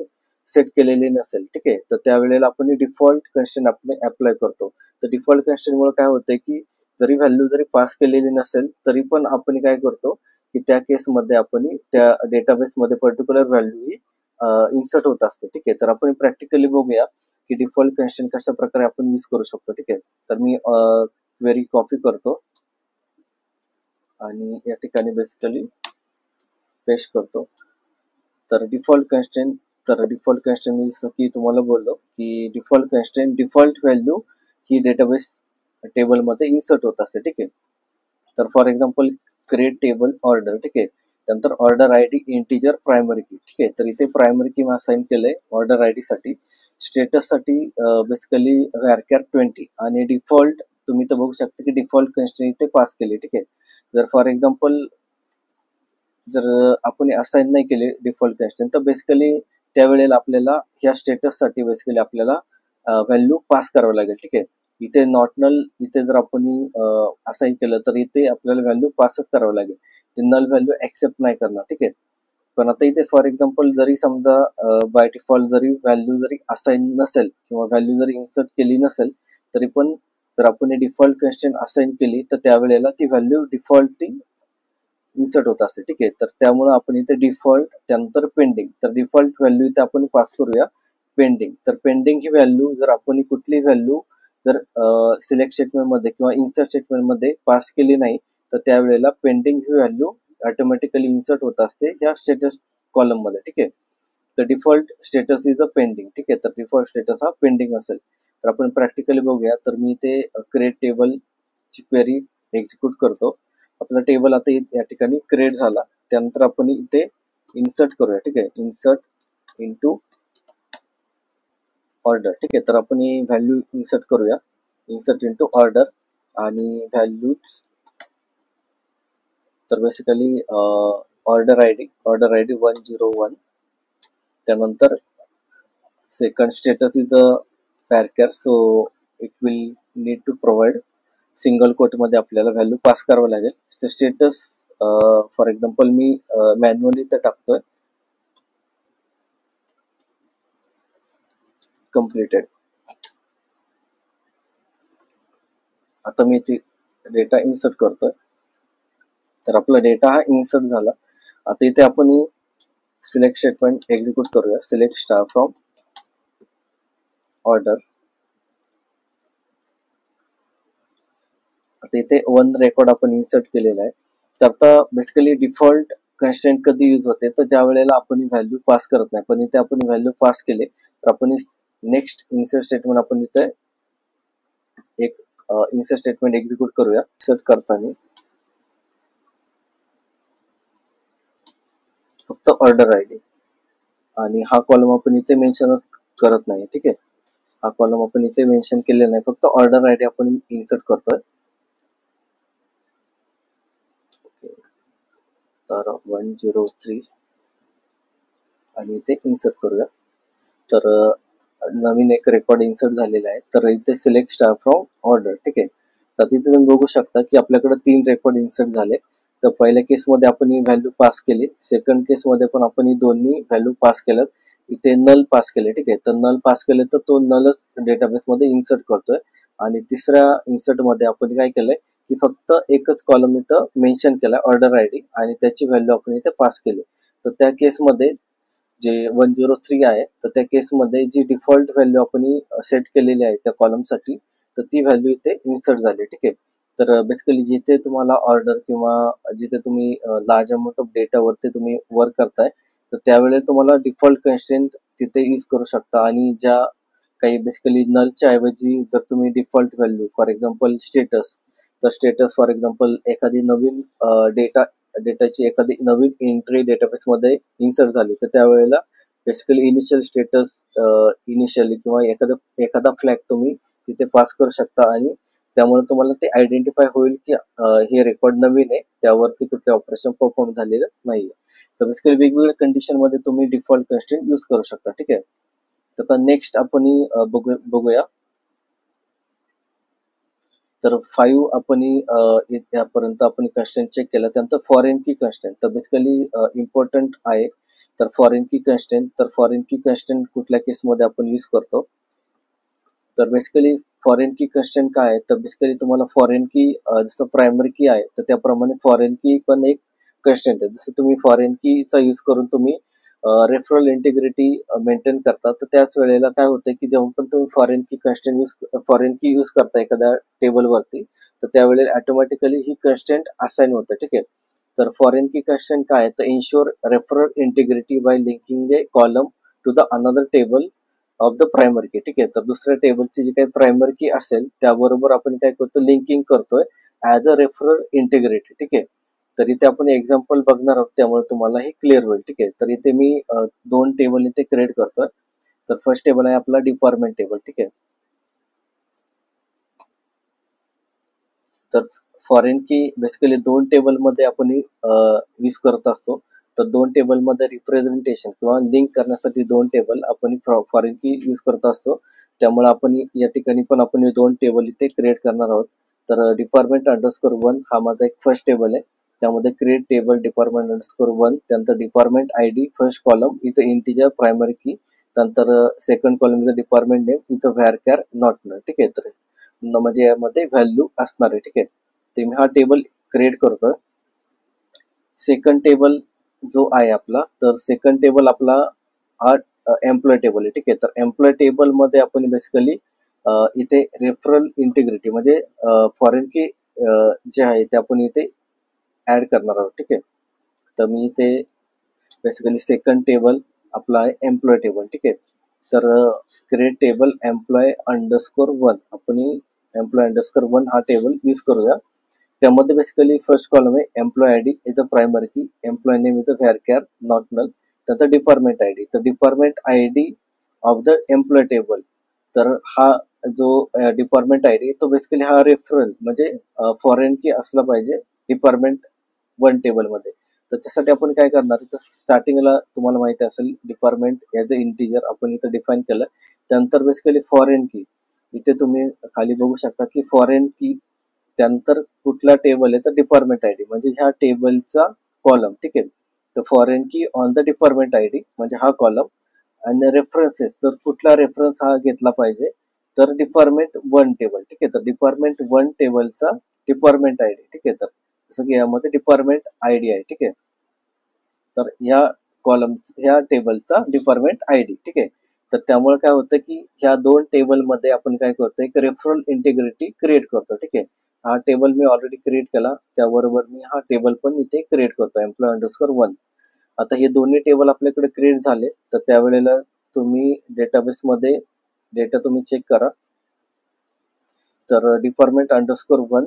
सेट केलेली नसेल, ठीक आहे, तर त्यावेळेला आपण डिफॉल्ट कन्स्ट्रेंट आपण अप्लाय करतो. तर डिफॉल्ट कन्स्ट्रेंट मुळे काय होतंय की जरी व्हॅल्यू जरी पास केलेली नसेल तरी पण आपण काय करतो की त्या केसमध्ये आपण त्या डेटाबेस मध्ये पर्टिक्युलर व्हॅल्यू ही इन्सर्ट होत असते. ठीक आहे, तर आपण प्रॅक्टिकली बघूया की डिफॉल्ट कन्स्ट्रेंट कशा प्रकारे आपण यूज करू शकतो. ठीक आहे, तर मी क्वेरी कॉपी करतो आणि या ठिकाणी बेसिकली पेस्ट करतो. तर डिफॉल्ट कन्स्ट्रेंट मी जसं की तुम्हाला बोललो की डिफॉल्ट कन्स्ट्रेंट डिफॉल्ट व्हॅल्यू ही डेटाबेस टेबल मध्ये इन्सर्ट होत असते. ठीक आहे, तर for example create table order. ठीक आहे, त्यानंतर order I D integer primary key. ठीक आहे, तर इथे प्रायमरी की मी असाइन केलंय ऑर्डर आय डी साठी. स्टेटस साठी बेसिकली व्हॅरकॅर 20, आणि डिफॉल्ट तुम्ही तर बघू शकता की डिफॉल्ट कन्स्ट्रेंट इथे पास केले. ठीक आहे, जर फॉर एक्झाम्पल जर आपण असाइन नाही केले डिफॉल्ट कन्स्ट्रेंट, तर बेसिकली त्यावेळेला आपल्याला ह्या स्टेटस साठी बेसिकली आपल्याला व्हॅल्यू पास करावं लागेल. ठीक आहे, इथे नॉट नल इथे जर आपण असाइन केलं तर इथे आपल्याला व्हॅल्यू पासच करावं लागेल, ते नल व्हॅल्यू ऍक्सेप्ट नाही करणार. ठीक आहे, पण आता इथे फॉर एक्झाम्पल जरी समजा बाय डिफॉल्ट जरी व्हॅल्यू जरी असाइन नसेल किंवा व्हॅल्यू जरी इन्सर्ट केली नसेल, तरी पण जर आपण डिफॉल्ट कन्स्ट्रेंट असाइन केली तर त्यावेळेला ती व्हॅल्यू डिफॉल्ट इन्सर्ट होत असते. ठीक आहे, तर त्यामुळे आपण इथे डिफॉल्ट त्यानंतर पेंडिंग, तर डिफॉल्ट व्हॅल्यू इथे आपण पास करूया पेंडिंग. तर पेंडिंग ही व्हॅल्यू जर आपण कुठली व्हॅल्यू जर सिलेक्ट स्टेटमेंट मध्ये किंवा इन्सर्ट स्टेटमेंट मध्ये पास केली नाही, तर त्यावेळेला पेंडिंग ही व्हॅल्यू ऑटोमॅटिकली इन्सर्ट होत असते या स्टेटस कॉलम मध्ये. ठीक आहे, तर default status is a pending. ठीक आहे, तर डिफॉल्ट स्टेटस हा पेंडिंग असेल. तर आपण प्रॅक्टिकली बघूया. तर मी इथे क्रिएट टेबल ची क्वेरी एक्झिक्यूट करतो. आपला टेबल आता या ठिकाणी क्रिएट झाला. त्यानंतर आपण इथे इन्सर्ट करूया. ठीक आहे, इन्सर्ट इनटू ऑर्डर. ठीक आहे, तर आपण ही व्हॅल्यू इन्सर्ट करूया, इन्सर्ट इनटू ऑर्डर आणि व्हॅल्यूज. तर बेसिकली ऑर्डर आय डी 101. त्यानंतर second status is the varchar, so it will need to provide single quote मध्ये आपल्याला व्हॅल्यू पास करावं लागेल. स्टेटस फॉर एक्झाम्पल मी मॅन्युअली इथे टाकतोय कम्प्लिटेड. आता मी इथे डेटा इन्सर्ट करतोय, तर आपला डेटा हा इन्सर्ट झाला. आता इथे आपण सिलेक्ट स्टेटमेंट एक्झिक्यूट करूया. Select star from order. आता इथे वन रेकॉर्ड आपण इन्सर्ट केलेला आहे. तर आता बेसिकली डिफॉल्ट कन्स्ट्रेंट कधी यूज होते, तर ज्या वेळेला आपण व्हॅल्यू पास करत नाही, पण इथे आपण व्हॅल्यू पास केले तर आपण नेक्स्ट इन्सर्ट स्टेटमेंट आपण इथे एक इन्सर्ट स्टेटमेंट एक्झिक्यूट करूया. इन्सर्ट करताना फक्त ऑर्डर आयडी आणि हा कॉलम आपण इथे मेन्शनच करत नाही. ठीक आहे, हा कॉलम आपण इथे मेन्शन केलेला नाही, फक्त ऑर्डर आयडी आपण इन्सर्ट करतोय. तर 103 आणि इथे इन्सर्ट करूया. तर नवीन एक रेकॉर्ड इन्सर्ट झालेला आहे. तर इथे सिलेक्ट स्टार फ्रॉम ऑर्डर. ठीक आहे, तर तिथे तुम्ही बघू शकता की आपल्याकडे 3 रेकॉर्ड इन्सर्ट झाले. तर पहिल्या केसमध्ये आपण ही व्हॅल्यू पास केली, सेकंड केसमध्ये पण आपण ही दोन्ही व्हॅल्यू पास केल्यात. इथे नल पास केले. ठीक आहे, तर नल पास केले तर तो नलच डेटाबेसमध्ये इन्सर्ट करतोय. आणि तिसऱ्या इन्सर्ट मध्ये आपण काय केलंय की फक्त एकच कॉलम इथं मेन्शन केलाय ऑर्डर आयडी आणि त्याची व्हॅल्यू आपण इथे पास केली. तर त्या केसमध्ये जे 103 आहे, तर त्या केसमध्ये जी डिफॉल्ट व्हॅल्यू आपण सेट केलेली आहे त्या कॉलमसाठी, तर ती व्हॅल्यू इथे इन्सर्ट झाली. ठीक आहे, तर बेसिकली जिथे तुम्हाला ऑर्डर किंवा जिथे तुम्ही लार्ज अमाऊंट ऑफ डेटावरती तुम्ही वर्क करताय, तर त्यावेळेला तुम्हाला डिफॉल्ट कन्स्ट्रेंट तिथे यूज करू शकता. आणि ज्या काही बेसिकली नलच्या ऐवजी जर तुम्ही default value for example status, तर स्टेटस फॉर एक्झाम्पल एखादी नवीन डेटाची एखादी नवीन एंट्री डेटाबेसमध्ये इन्सर्ट झाली, तर त्यावेळेला बेसिकली इनिशियल स्टेटस इनिशियली किंवा एखादा फ्लॅग तुम्ही तिथे पास करू शकता आणि त्यामुळे तुम्हाला ते आयडेंटिफाय होईल की हे रेकॉर्ड नवीन आहे, त्यावरती कुठले ऑपरेशन परफॉर्म झालेलं नाहीये. तर बेसिकली वेगवेगळ्या कंडिशन मध्ये तुम्ही डिफॉल्ट कन्स्ट्रेंट यूज करू शकता. ठीक आहे, तर आता नेक्स्ट आपण बघूया. तर 5 आपण यापर्यंत आपण कन्स्ट्रेंट चेक केला. त्यानंतर फॉरेन की कन्स्ट्रेंट, तर बेसिकली इम्पॉर्टंट आहे. तर फॉरेन की कन्स्ट्रेंट कुठल्या केसमध्ये आपण यूज करतो, तर बेसिकली फॉरेन की कन्स्ट्रेंट काय आहे, तर बेसिकली तुम्हाला फॉरेन की जसं प्रायमरी की आहे, तर त्याप्रमाणे फॉरेन की पण एक कन्स्ट्रेंट आहे. जसं तुम्ही फॉरेन कीचा यूज करून तुम्ही रेफरल इंटिग्रिटी मेंटेन करता, तर त्याच वेळेला काय होतं की जेव्हा पण तुम्ही फॉरेन की यूज करता एखाद्या टेबलवरती, तर त्यावेळेला ऑटोमॅटिकली ही कन्स्ट्रेंट असाइन होतं. ठीक आहे, तर फॉरेन की कन्स्ट्रेंट काय आहे, तर ensure referral integrity by linking a column to the another table of the primary key. ठीक आहे, तर दुसऱ्या टेबलची जी काही प्रायमरी की असेल त्याबरोबर आपण काय करतो, लिंकिंग करतोय ऍज अ रेफरल इंटिग्रिटी. ठीक आहे, तर इथे आपण एक्झाम्पल बघणार आहोत, त्यामुळे तुम्हाला हे क्लिअर होईल. ठीक आहे, तर इथे मी 2 टेबल इथे क्रिएट करतोय. तर फर्स्ट टेबल आहे आपला डिपार्टमेंट टेबल. ठीक आहे, तर फॉरेन की बेसिकली 2 टेबल मध्ये आपण यूज करत असतो. तर 2 टेबल मध्ये रिप्रेझेंटेशन किंवा लिंक करण्यासाठी 2 टेबल आपण फॉरेन की यूज करत असतो. त्यामुळे आपण या ठिकाणी पण आपण 2 टेबल इथे क्रिएट करणार आहोत. तर डिपार्टमेंट अंडरस्कोर 1 हा माझा एक फर्स्ट टेबल आहे. त्यामध्ये क्रिएट टेबल डिपार्टमेंट अंडरस्कोर 1, त्यानंतर डिपार्टमेंट आयडी फर्स्ट कॉलम इथं इंटिजर प्रायमरी की, त्यानंतर सेकंड कॉलम इथं डिपार्टमेंट नेम इथं व्हॅरकॅर नॉट नल. ठीक आहे, तर म्हणजे यामध्ये व्हॅल्यू असणार आहे. ठीक आहे, ते मी हा टेबल क्रिएट करतोय. सेकंड टेबल जो आहे आपला, तर सेकंड टेबल आपला हा एम्प्लॉय टेबल आहे. ठीक आहे, तर एम्प्लॉय टेबल मध्ये आपण बेसिकली इथे रेफरल इंटिग्रिटी म्हणजे फॉरेन की जे आहे ते आपण इथे ऍड करणार आहोत. ठीक आहे, तर मी इथे बेसिकली सेकंड टेबल आपला आहे एम्प्लॉय टेबल. ठीक आहे, तर क्रिएट टेबल एम्प्लॉय अंडरस्कोर 1 आपण एम्प्लॉय अंडरस्कोर 1 हा टेबल यूज करूया. त्यामध्ये बेसिकली फर्स्ट कॉलम आहे एम्प्लॉय आयडी इथं प्रायमरी की, एम्प्लॉय नेम इथं व्हॅरकॅर नॉट नल, त्यानंतर डिपार्टमेंट आयडी, तर department ID of the employee table. तर हा जो डिपार्टमेंट आयडी तो बेसिकली हा रेफरल म्हणजे फॉरेन की असला पाहिजे डिपार्टमेंट 1 टेबल मध्ये. तर त्यासाठी आपण काय करणार, तर स्टार्टिंगला तुम्हाला माहिती असेल डिपार्टमेंट ॲज अ इंटिजर आपण इथं डिफाईन केलं. त्यानंतर बेसिकली फॉरेन की इथे तुम्ही खाली बघू शकता की फॉरेन की, त्यानंतर कुठला टेबल आहे तर डिपार्टमेंट आयडी म्हणजे ह्या टेबलचा कॉलम. ठीक आहे, तर फॉरेन की ऑन द डिपार्टमेंट आयडी म्हणजे हा कॉलम. आणि रेफरन्सेस, तर कुठला रेफरन्स हा घेतला पाहिजे, तर डिपार्टमेंट 1 टेबल. ठीक आहे, तर डिपार्टमेंट 1 टेबलचा डिपार्टमेंट आयडी. ठीक आहे, तर जसं की यामध्ये डिपार्टमेंट आयडी आहे. ठीक आहे, तर ह्या टेबलचा डिपार्टमेंट आयडी. ठीक आहे, तर त्यामुळे काय होतं की ह्या 2 टेबल मध्ये आपण काय करतो, एक रेफरल इंटिग्रिटी क्रिएट करतो. ठीक आहे, हा टेबल मी ऑलरेडी क्रिएट केला, त्याबरोबर मी हा टेबल पण इथे क्रिएट करतो employee_1. आता हे दोन्ही टेबल आपल्याकडे क्रिएट झाले, तर त्यावेळेला तुम्ही डेटाबेस मध्ये डेटा तुम्ही चेक करा. तर department_1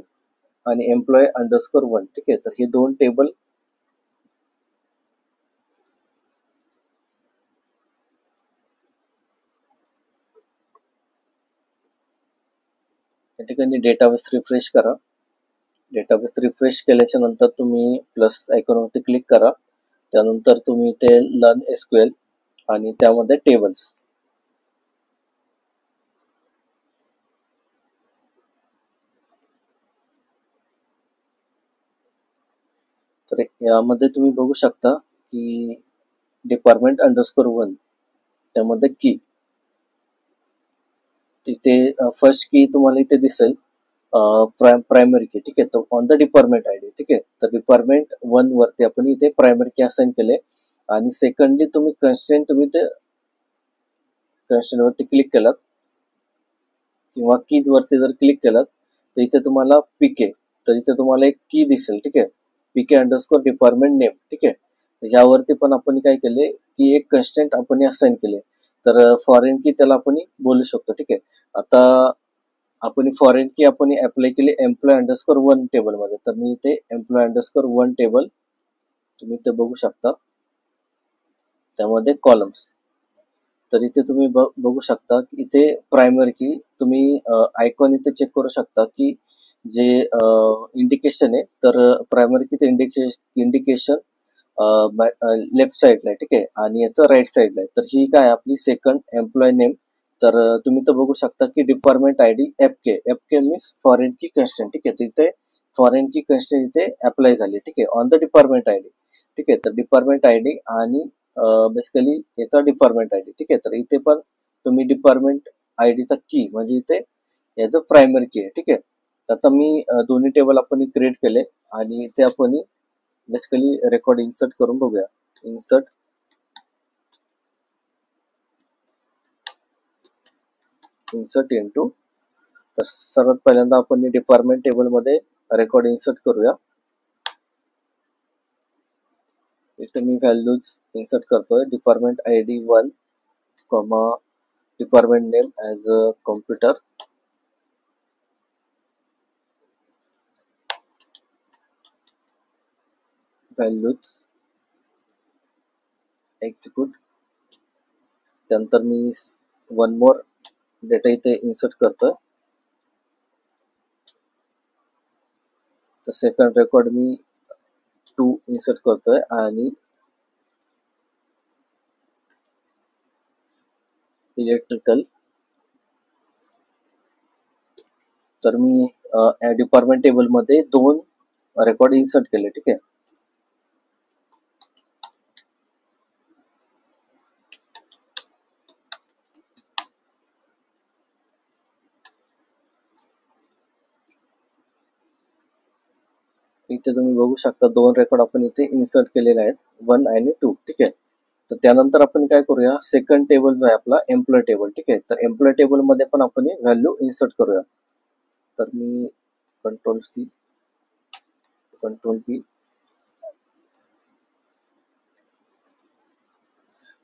आणि employee_1, ठीक आहे. तर हे दोन टेबल या ठिकाणी डेटाबेस रिफ्रेश करा. डेटाबेस रिफ्रेश केल्याच्या नंतर तुम्ही प्लस आयकॉनवरती क्लिक करा. त्यानंतर तुम्ही ते लर्न SQL आणि त्यामध्ये टेबल्स, तर यामध्ये तुम्ही बघू शकता की department_1 त्यामध्ये की तिथे फर्स्ट की तुम्हाला इथे दिसेल प्रायमरी की, ठीक आहे. तो ऑन द डिपार्टमेंट आयडी, ठीक आहे. तर department_1 वरती आपण इथे प्रायमरी की असाइन केले आणि सेकंडली तुम्ही कन्स्ट्रेंट विथ कन्स्ट्रेंट वरती क्लिक केलात किंवा कीज वरती जर क्लिक केलात तर इथे तुम्हाला पीके, तर इथे तुम्हाला एक की दिसेल, ठीक आहे. PK_department name, ठीक आहे. यावरती पण आपण काय केले की एक कन्स्ट्रेंट आपण असाइन केले. तर फॉरेन की त्याला आपण बोलू शकतो, ठीक आहे. आता आपण फॉरेन की आपण अप्लाय केली employee_1 टेबल मध्ये. तर मी इथे employee_1 टेबल तुम्ही इथे बघू शकता, त्यामध्ये कॉलम्स. तर इथे तुम्ही बघू शकता की इथे प्रायमरी की तुम्ही आयकॉन इथे चेक करू शकता की जे इंडिकेशन आहे, तर प्रायमरी कीचं इंडिकेशन लेफ्ट साइडला आहे, ठीक आहे. आणि याचं राईट साइडला आहे. तर ही काय आपली सेकंड एम्प्लॉय नेम. तर तुम्ही तर बघू शकता की department ID FK means foreign की कन्स्ट्रेंट, ठीक आहे. तिथे फॉरेन की कन्स्ट्रेंट इथे अप्लाय झाली, ठीक आहे, ऑन द डिपार्टमेंट आयडी, ठीक आहे. तर डिपार्टमेंट आयडी आणि बेसिकली याचा डिपार्टमेंट आयडी, ठीक आहे. तर इथे पण तुम्ही डिपार्टमेंट आयडीचा की म्हणजे इथे याचं प्रायमरी की आहे, ठीक आहे. आता मी दोन्ही टेबल आपण क्रिएट केले आणि इथे आपण बेसिकली रेकॉर्ड इन्सर्ट करून बघूया. Insert into. तर सर्वात पहिल्यांदा आपण डिपार्टमेंट टेबल मध्ये रेकॉर्ड इन्सर्ट करूया. इथे मी व्हॅल्यूज इन्सर्ट करतोय. Department ID 1, department name as a computer, values execute. त्यानंतर मी वन मोर डेटा इथे इन्सर्ट करतोय. तर सेकंड रेकॉर्ड मी 2 इन्सर्ट करतोय आणि इलेक्ट्रिकल. तर मी डिपार्टमेंट टेबल मध्ये 2 रेकॉर्ड इन्सर्ट केले, ठीक आहे. इथे तुम्ही बघू शकता 2 रेकॉर्ड आपण इथे इन्सर्ट केलेले आहेत, 1 आणि 2, ठीक आहे. तर त्यानंतर आपण काय करूया, सेकंड टेबल जो आहे आपला एम्प्लॉय टेबल, ठीक आहे. तर एम्प्लॉय टेबल मध्ये पण आपण व्हॅल्यू इन्सर्ट करूया. तर मी Ctrl+C, Ctrl+V.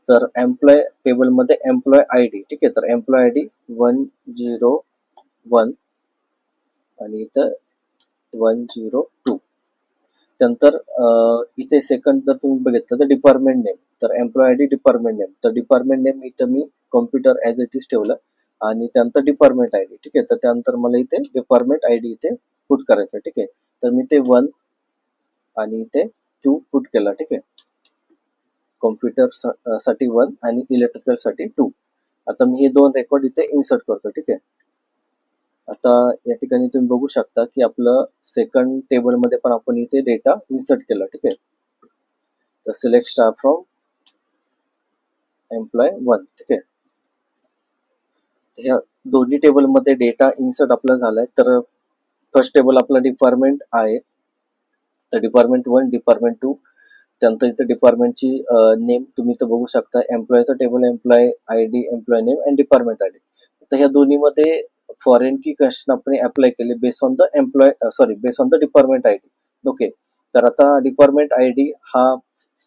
तर एम्प्लॉय टेबल मध्ये एम्प्लॉय आयडी, ठीक आहे. तर एम्प्लॉय आयडी 101 आणि इथं 102. त्यानंतर इथे सेकंड जर तुम्ही बघितलं तर डिपार्टमेंट नेम, तर एम्प्लॉय आयडी डिपार्टमेंट नेम. तर डिपार्टमेंट नेम इथं मी कॉम्प्युटर ॲज इट इज ठेवलं आणि त्यानंतर डिपार्टमेंट आयडी, ठीक आहे. तर त्यानंतर मला इथे डिपार्टमेंट आयडी इथे पुट करायचं, ठीक आहे. तर मी ते 1 आणि इथे 2 पुट केला, ठीक आहे. कॉम्प्युटर साठी 1 आणि इलेक्ट्रिकल साठी 2. आता मी हे 2 रेकॉर्ड इथे इन्सर्ट करतो, ठीक आहे. आता या ठिकाणी तुम्ही बघू शकता की आपलं सेकंड टेबल मध्ये पण आपण इथे डेटा इन्सर्ट केला, ठीक आहे. तर सिलेक्ट स्टार फ्रॉम एम्प्लॉय 1, ठीक आहे. ह्या दोन्ही टेबल मध्ये डेटा इन्सर्ट आपला झालाय. तर फर्स्ट टेबल आपला डिपार्टमेंट आहे, तर डिपार्टमेंट 1, डिपार्टमेंट 2. त्यानंतर इथे डिपार्टमेंटची नेम तुम्ही इथं बघू शकता. एम्प्लॉयचा table employee ID, employee name आणि डिपार्टमेंट आयडी. तर ह्या दोन्ही मध्ये फॉरेन की कंडिशन आपण अप्लाय केली base on the base on the department ID. Okay, तर आता डिपार्टमेंट आयडी हा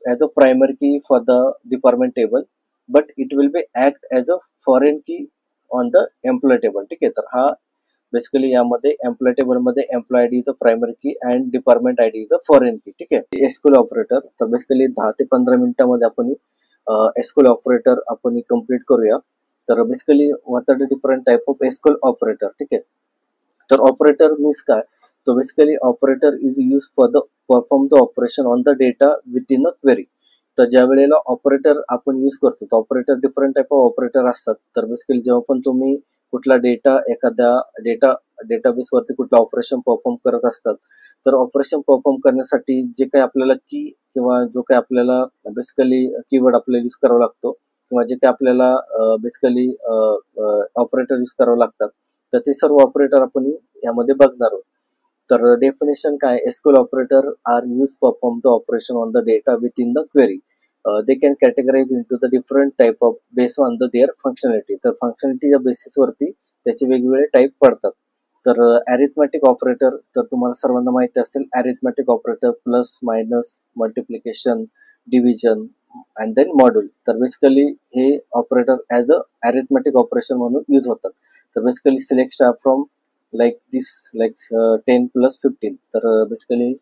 as a primary key for the department table, but it will be act as a foreign key on the employee table. ठीक आहे, तर हा basically यामध्ये employee table मध्ये employee ID is the primary key and department ID is the foreign key. ठीक आहे, SQL operator. तर basically 10 ते 15 मिनिटांमध्ये आपण एसक्यूएल ऑपरेटर आपण कंप्लीट करूया. तर basically what are the different type of SQL operator. ठीक आहे, तर ऑपरेटर मीन्स काय, तो basically operator is use for the perform the operation on the data within a query. तर ज्या वेळेला ऑपरेटर आपण यूज करतो, तर operator different type of operator असतात. तर बेसिकली जेव्हा पण तुम्ही कुठला डेटा एखाद्या डेटाबेस वरती कुठला ऑपरेशन परफॉर्म करत असतात, तर ऑपरेशन परफॉर्म करण्यासाठी जे काही आपल्याला की किंवा जो काही आपल्याला बेसिकली कीवर्ड आपल्याला यूज करावा लागतो किंवा जे काही आपल्याला बेसिकली ऑपरेटर यूज करावं लागतात, तर ते सर्व ऑपरेटर आपण यामध्ये बघणार आहोत. तर डेफिनेशन काय, SQL operator are use perform the operation on the data within the query. They can categorize into the different type of base on the their functionality. तर फंक्शनॅलिटीच्या बेसिसवरती त्याचे वेगवेगळे टाईप पडतात. तर अरिथमॅटिक ऑपरेटर, तर तुम्हाला सर्वांना माहिती असेल arithmetic operator plus minus multiplication division and then module. तर बेसिकली हे operator as a arithmetic operation म्हणून यूज होतात. तर basically select star from like this, like 10 plus 15. तर बेसिकली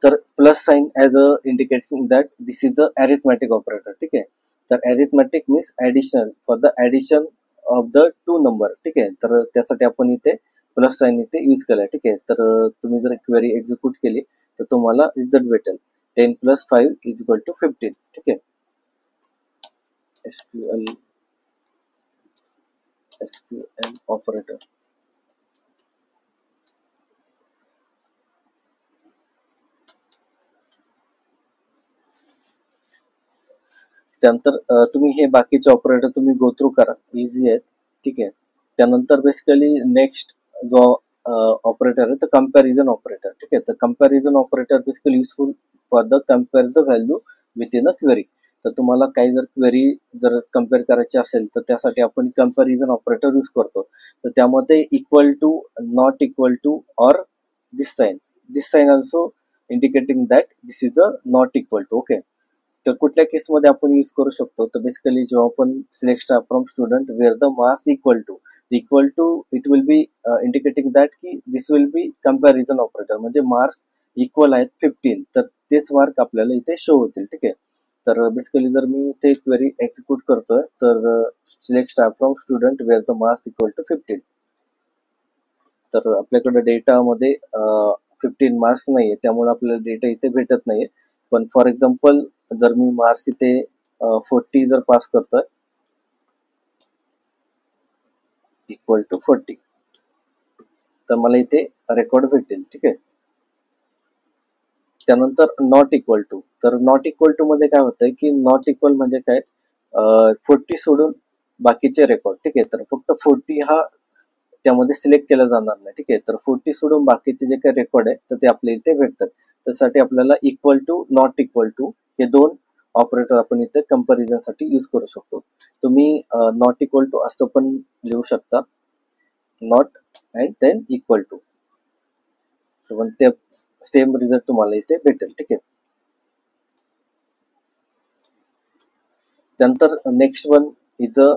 तर plus sign as a indication that this is the arithmetic operator. ठीक आहे, तर arithmetic means addition for the addition of the two number. ठीक आहे, तर त्यासाठी आपण इथे प्लस साइन इथे यूज केलाय. ठीक आहे, तर तुम्ही जर क्वेरी एक्झिक्यूट केली तर तुम्हाला रिझल्ट भेटेल 10 plus 5 is equal to 15. ठीक आहे, SQL ऑपरेटर. त्यानंतर तुम्ही हे बाकीचे ऑपरेटर तुम्ही गो थ्रू करा, इझी आहेत. ठीक आहे, त्यानंतर बेसिकली नेक्स्ट जो ऑपरेटर आहे तर कंपॅरिझन ऑपरेटर. ठीक आहे, तर comparison operator basically useful for the compare the value with in a query. तर तुम्हाला काही जर क्वेरी जर कम्पेअर करायची असेल तर त्यासाठी आपण कंपॅरिझन ऑपरेटर यूज करतो. तर त्यामध्ये equal to, not equal to or this sign also indicating that this is a not equal to. Okay, तर कुठल्या केसमध्ये आपण यूज करू शकतो, तर बेसिकली जेव्हा आपण select star from student where the marks equal to it will be indicating that की this will be comparison operator, म्हणजे मार्क्स इक्वल आहेत 15, तर तेच मार्क आपल्याला इथे शो होतील. ठीक आहे, तर बेसिकली जर मी इथे क्वेरी एक्झिक्यूट करतोय तर select star from student where the marks equal to 15, तर आपल्याकडे डेटामध्ये 15 मार्क्स नाहीये, त्यामुळे आपल्याला डेटा इथे भेटत नाहीये. पण फॉर एक्झाम्पल जर मी मार्क्स इथे 40 जर पास करतोय इक्वल टू 40, तर मला इथे रेकॉर्ड भेटेल. ठीक आहे, त्यानंतर नॉट इक्वल टू. तर नॉट इक्वल टू मध्ये काय होतंय की नॉट इक्वल म्हणजे काय, 40 सोडून बाकीचे रेकॉर्ड. ठीक आहे, तर फक्त 40 हा त्यामध्ये सिलेक्ट केला जाणार नाही. ठीक आहे, तर 40 सोडून बाकीचे जे काही रेकॉर्ड आहे तर ते आपल्या इथे भेटतात. त्यासाठी आपल्याला equal to, not equal to हे दोन ऑपरेटर आपण इथे कंपॅरिझन साठी यूज करू शकतो. तुम्ही नॉट इक्वल टू असं पण लिहू शकता, not and then equal to, पण ते सेम रिझल्ट तुम्हाला इथे भेटेल. ठीक आहे, त्यानंतर next one is a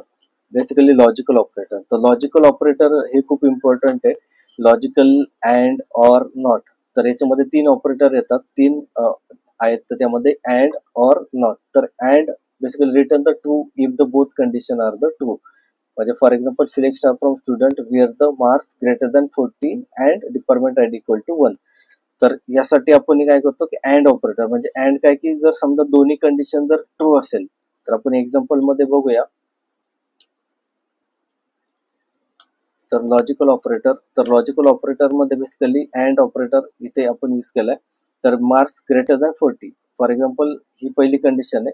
basically logical operator. तर लॉजिकल ऑपरेटर हे खूप इम्पॉर्टंट आहे. लॉजिकल अँड ऑर नॉट, तर याच्यामध्ये 3 ऑपरेटर येतात, 3 आहेत. तर त्यामध्ये अँड ऑर नॉट. तर and basically return the true if the both condition are the true. म्हणजे for example select star from student where the marks greater than 14 and department ID equal to 1. तर यासाठी आपण काय करतो की and operator, म्हणजे and काय की जर समजा दोन्ही कंडिशन जर ट्रू असेल, तर आपण एक्झाम्पल मध्ये बघूया. तर लॉजिकल ऑपरेटर, तर लॉजिकल ऑपरेटर मध्ये बेसिकली अँड ऑपरेटर इथे आपण यूज केलाय. तर marks greater than 40, for example ही पहिली कंडिशन आहे,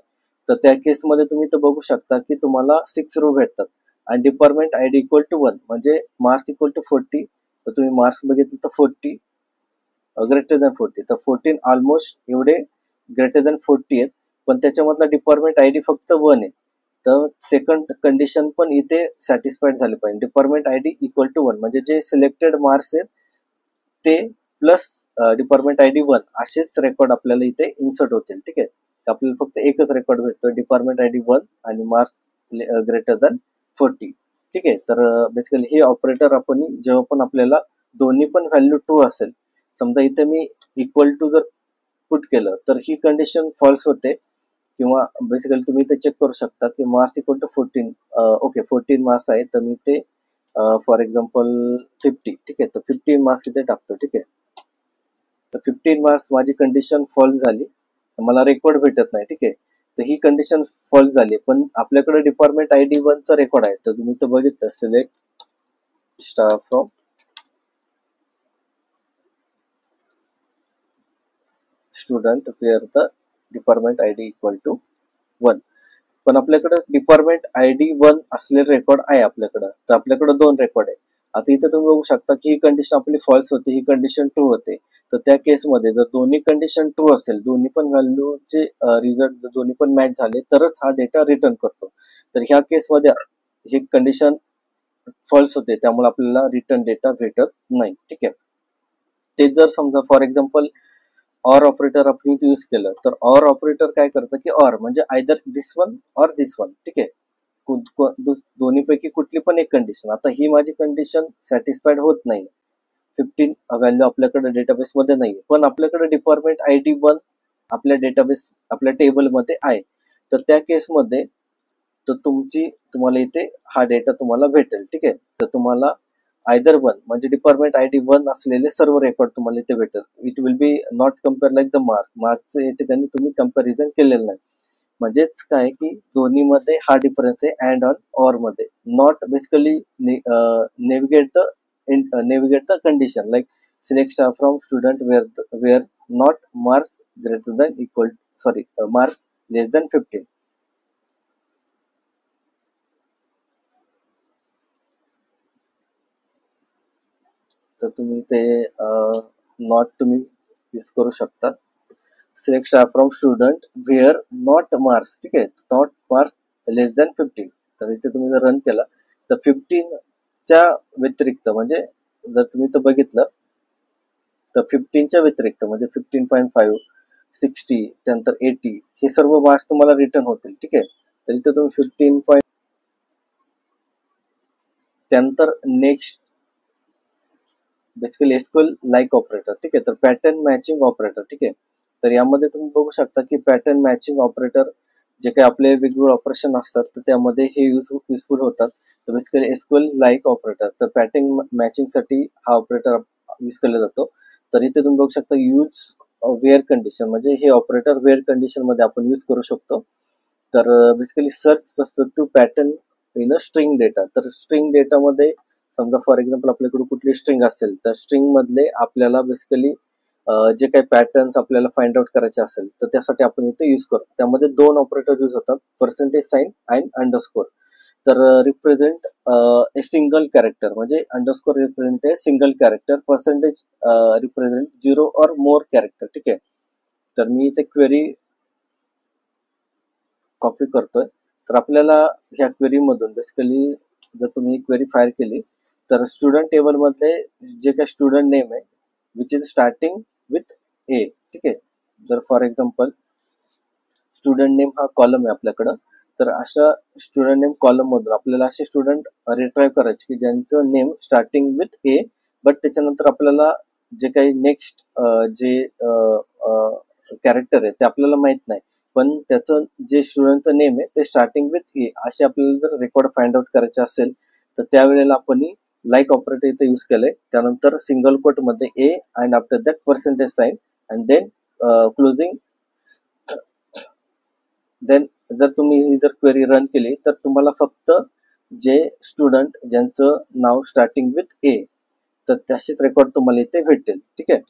तर त्या केसमध्ये तुम्ही तर बघू शकता की तुम्हाला 6 रो भेटतात आणि डिपार्टमेंट आयडी इक्वल टू 1, म्हणजे मार्क्स इक्वल टू 40. तर तुम्ही मार्क्स बघितलं तर 40 ग्रेटर दॅन 40, तर 14 ऑलमोस्ट एवढे ग्रेटर दॅन 40 आहेत, पण त्याच्यामधला डिपार्टमेंट आयडी फक्त 1 आहे. तर सेकंड कंडिशन पण इथे सॅटिस्फाईड झाले पाहिजे. Department I D equal to 1 म्हणजे जे सिलेक्टेड मार्क्स आहेत ते प्लस डिपार्टमेंट आय डी 1 असेच रेकॉर्ड आपल्याला इथे इन्सर्ट होतील. ठीक आहे, आपल्याला फक्त एकच रेकॉर्ड भेटतो, डिपार्टमेंट आय डी 1 आणि मार्क्स ग्रेटर दॅन 40. ठीक आहे, तर बेसिकली हे ऑपरेटर आपण जेव्हा पण आपल्याला दोन्ही पण व्हॅल्यू ट्रू असेल, समजा इथे मी इक्वल टू जर पुट केलं तर ही कंडिशन फॉल्स होते, किंवा बेसिकली तुम्ही इथे चेक करू शकता की marks equal to 14. Okay, 14 marks आहे, तर मी ते फॉर एक्झाम्पल 50. ठीक आहे, तर 15 मार्क्स इथे टाकतो. ठीक आहे, तर 15 मार्क्स माझी कंडिशन फॉल्स झाली, मला रेकॉर्ड भेटत नाही. ठीक आहे, तर ही कंडिशन फॉल्स झाली, पण आपल्याकडे डिपार्टमेंट आय डी 1 चा रेकॉर्ड आहे. तर तुम्ही तर बघितलं, select staff from student where the department I D equal to 1. पण आपल्याकडे डिपार्टमेंट आय डी 1 असलेले रेकॉर्ड आहे आपल्याकडं, तर आपल्याकडे 2 रेकॉर्ड आहे. आता इथे तुम्ही बघू शकता की ही कंडिशन आपली फॉल्स होते, ही कंडिशन ट्रू होते. तर त्या केसमध्ये जर दोन्ही कंडिशन ट्रू असेल, दोन्ही पण व्हॅल्यूचे रिझल्ट दोन्ही पण मॅच झाले, तरच हा डेटा रिटर्न करतो. तर ह्या केसमध्ये ही कंडिशन फॉल्स होते, त्यामुळे आपल्याला रिटर्न डेटा भेटत नाही. ठीक आहे, ते जर समजा फॉर एक्झाम्पल ऑर ऑपरेटर आपण इथे यूज केलं, तर ऑर ऑपरेटर काय करतं की ऑर म्हणजे either this one or this one. ठीक आहे, दोन्हीपैकी कुठली पण एक कंडिशन. आता ही माझी कंडिशन सॅटिस्फाईड होत नाही, 15 व्हॅल्यू आपल्याकडे डेटाबेस मध्ये नाही, पण आपल्याकडे डिपार्टमेंट आय डी 1 आपल्या डेटाबेस आपल्या टेबलमध्ये आहे. तर त्या केसमध्ये तर तुम्हाला इथे हा डेटा तुम्हाला भेटेल. ठीक आहे, तर तुम्हाला आयदर 1 म्हणजे डिपार्टमेंट आय डी 1 असलेले सर्व रेकॉर्ड तुम्हाला इथे भेटेल. It will be not compare like the मार्कचं या ठिकाणी तुम्ही कम्पॅरिझन केलेलं नाही. म्हणजेच काय की दोन्हीमध्ये हा डिफरन्स आहे, अँड ऑन ऑर मध्ये. Not basically navigate the condition like select staff from student wear not marks greater than equal marks less than 15. तर तुम्ही ते नॉट तुम्ही यूज करू शकता. Select staff from student wear not marks. ठीक आहे, not marks less than 15. तर इथे तुम्ही जर रन केला तर 15 च्या व्यतिरिक्त, म्हणजे जर तुम्ही तर बघितलं तर 15 च्या व्यतिरिक्त म्हणजे 15.5, 60, त्यानंतर 80 हे सर्व मार्क्स तुम्हाला रिटर्न होतील. ठीक आहे, तर इथे तुम्ही 15. त्यानंतर next basically SQL like operator. ठीक आहे, तर पॅटर्न मॅचिंग ऑपरेटर. ठीक आहे, तर यामध्ये तुम्ही बघू शकता की पॅटर्न मॅचिंग ऑपरेटर जे काही आपले वेगवेगळे ऑपरेशन असतात, तर त्यामध्ये हे युजफुल होतात. तर बेसिकली एसक्यूएल लाईक ऑपरेटर, तर पॅटर्न मॅचिंग साठी हा ऑपरेटर यूज केला जातो. तर इथे तुम्ही बघू शकता यूज वेअर कंडिशन, म्हणजे हे ऑपरेटर वेअर कंडिशन मध्ये आपण यूज करू शकतो. तर basically search perspective pattern in a string data. तर स्ट्रिंग डेटामध्ये समजा फॉर एक्झाम्पल आपल्याकडे कुठली स्ट्रिंग असेल, तर स्ट्रिंग मधले आपल्याला बेसिकली जे काही पॅटर्न्स आपल्याला फाइंड आउट करायचे असेल, तर त्यासाठी आपण इथे यूज करतो. त्यामध्ये 2 ऑपरेटर यूज होतात, पर्सेंटेज साइन अँड अंडरस्कोर. तर रिप्रेझेंट ए सिंगल कॅरेक्टर, म्हणजे underscore represent a single character, percentage represent 0 और मोर कॅरेक्टर. ठीक आहे, तर मी इथे क्वेरी कॉपी करतोय. तर आपल्याला ह्या क्वेरी मधून बेसिकली जर तुम्ही क्वेरी फायर केली, तर स्टुडंट टेबल मध्ये जे काही स्टुडंट नेम आहे विच इज स्टार्टिंग विथ ए. ठीक आहे, जर फॉर एक्झाम्पल स्टुडंट नेम हा कॉलम आहे आपल्याकडं, तर अशा स्टुडंट नेम कॉलम मधून आपल्याला असे स्टुडंट रिट्राईव्ह करायचे की ज्यांचं name starting with A, but त्याच्यानंतर आपल्याला जे काही नेक्स्ट जे कॅरेक्टर आहे ते आपल्याला माहित नाही, पण त्याचं जे स्टुडंटचं नेम आहे ते स्टार्टिंग विथ ए असे आपल्याला जर रेकॉर्ड फाइंड आउट करायचे असेल, तर त्यावेळेला आपण लाईक ऑपरेटर इथे यूज केलंय. त्यानंतर सिंगल कोट मध्ये A and after that percentage sign and then closing. Then जर तुम्ही ही जर क्वेरी रन केली, तर तुम्हाला फक्त जे स्टुडंट ज्यांचं नाव स्टार्टिंग विथ ए, तर त्याशीच रेकॉर्ड तुम्हाला इथे भेटेल. ठीक आहे,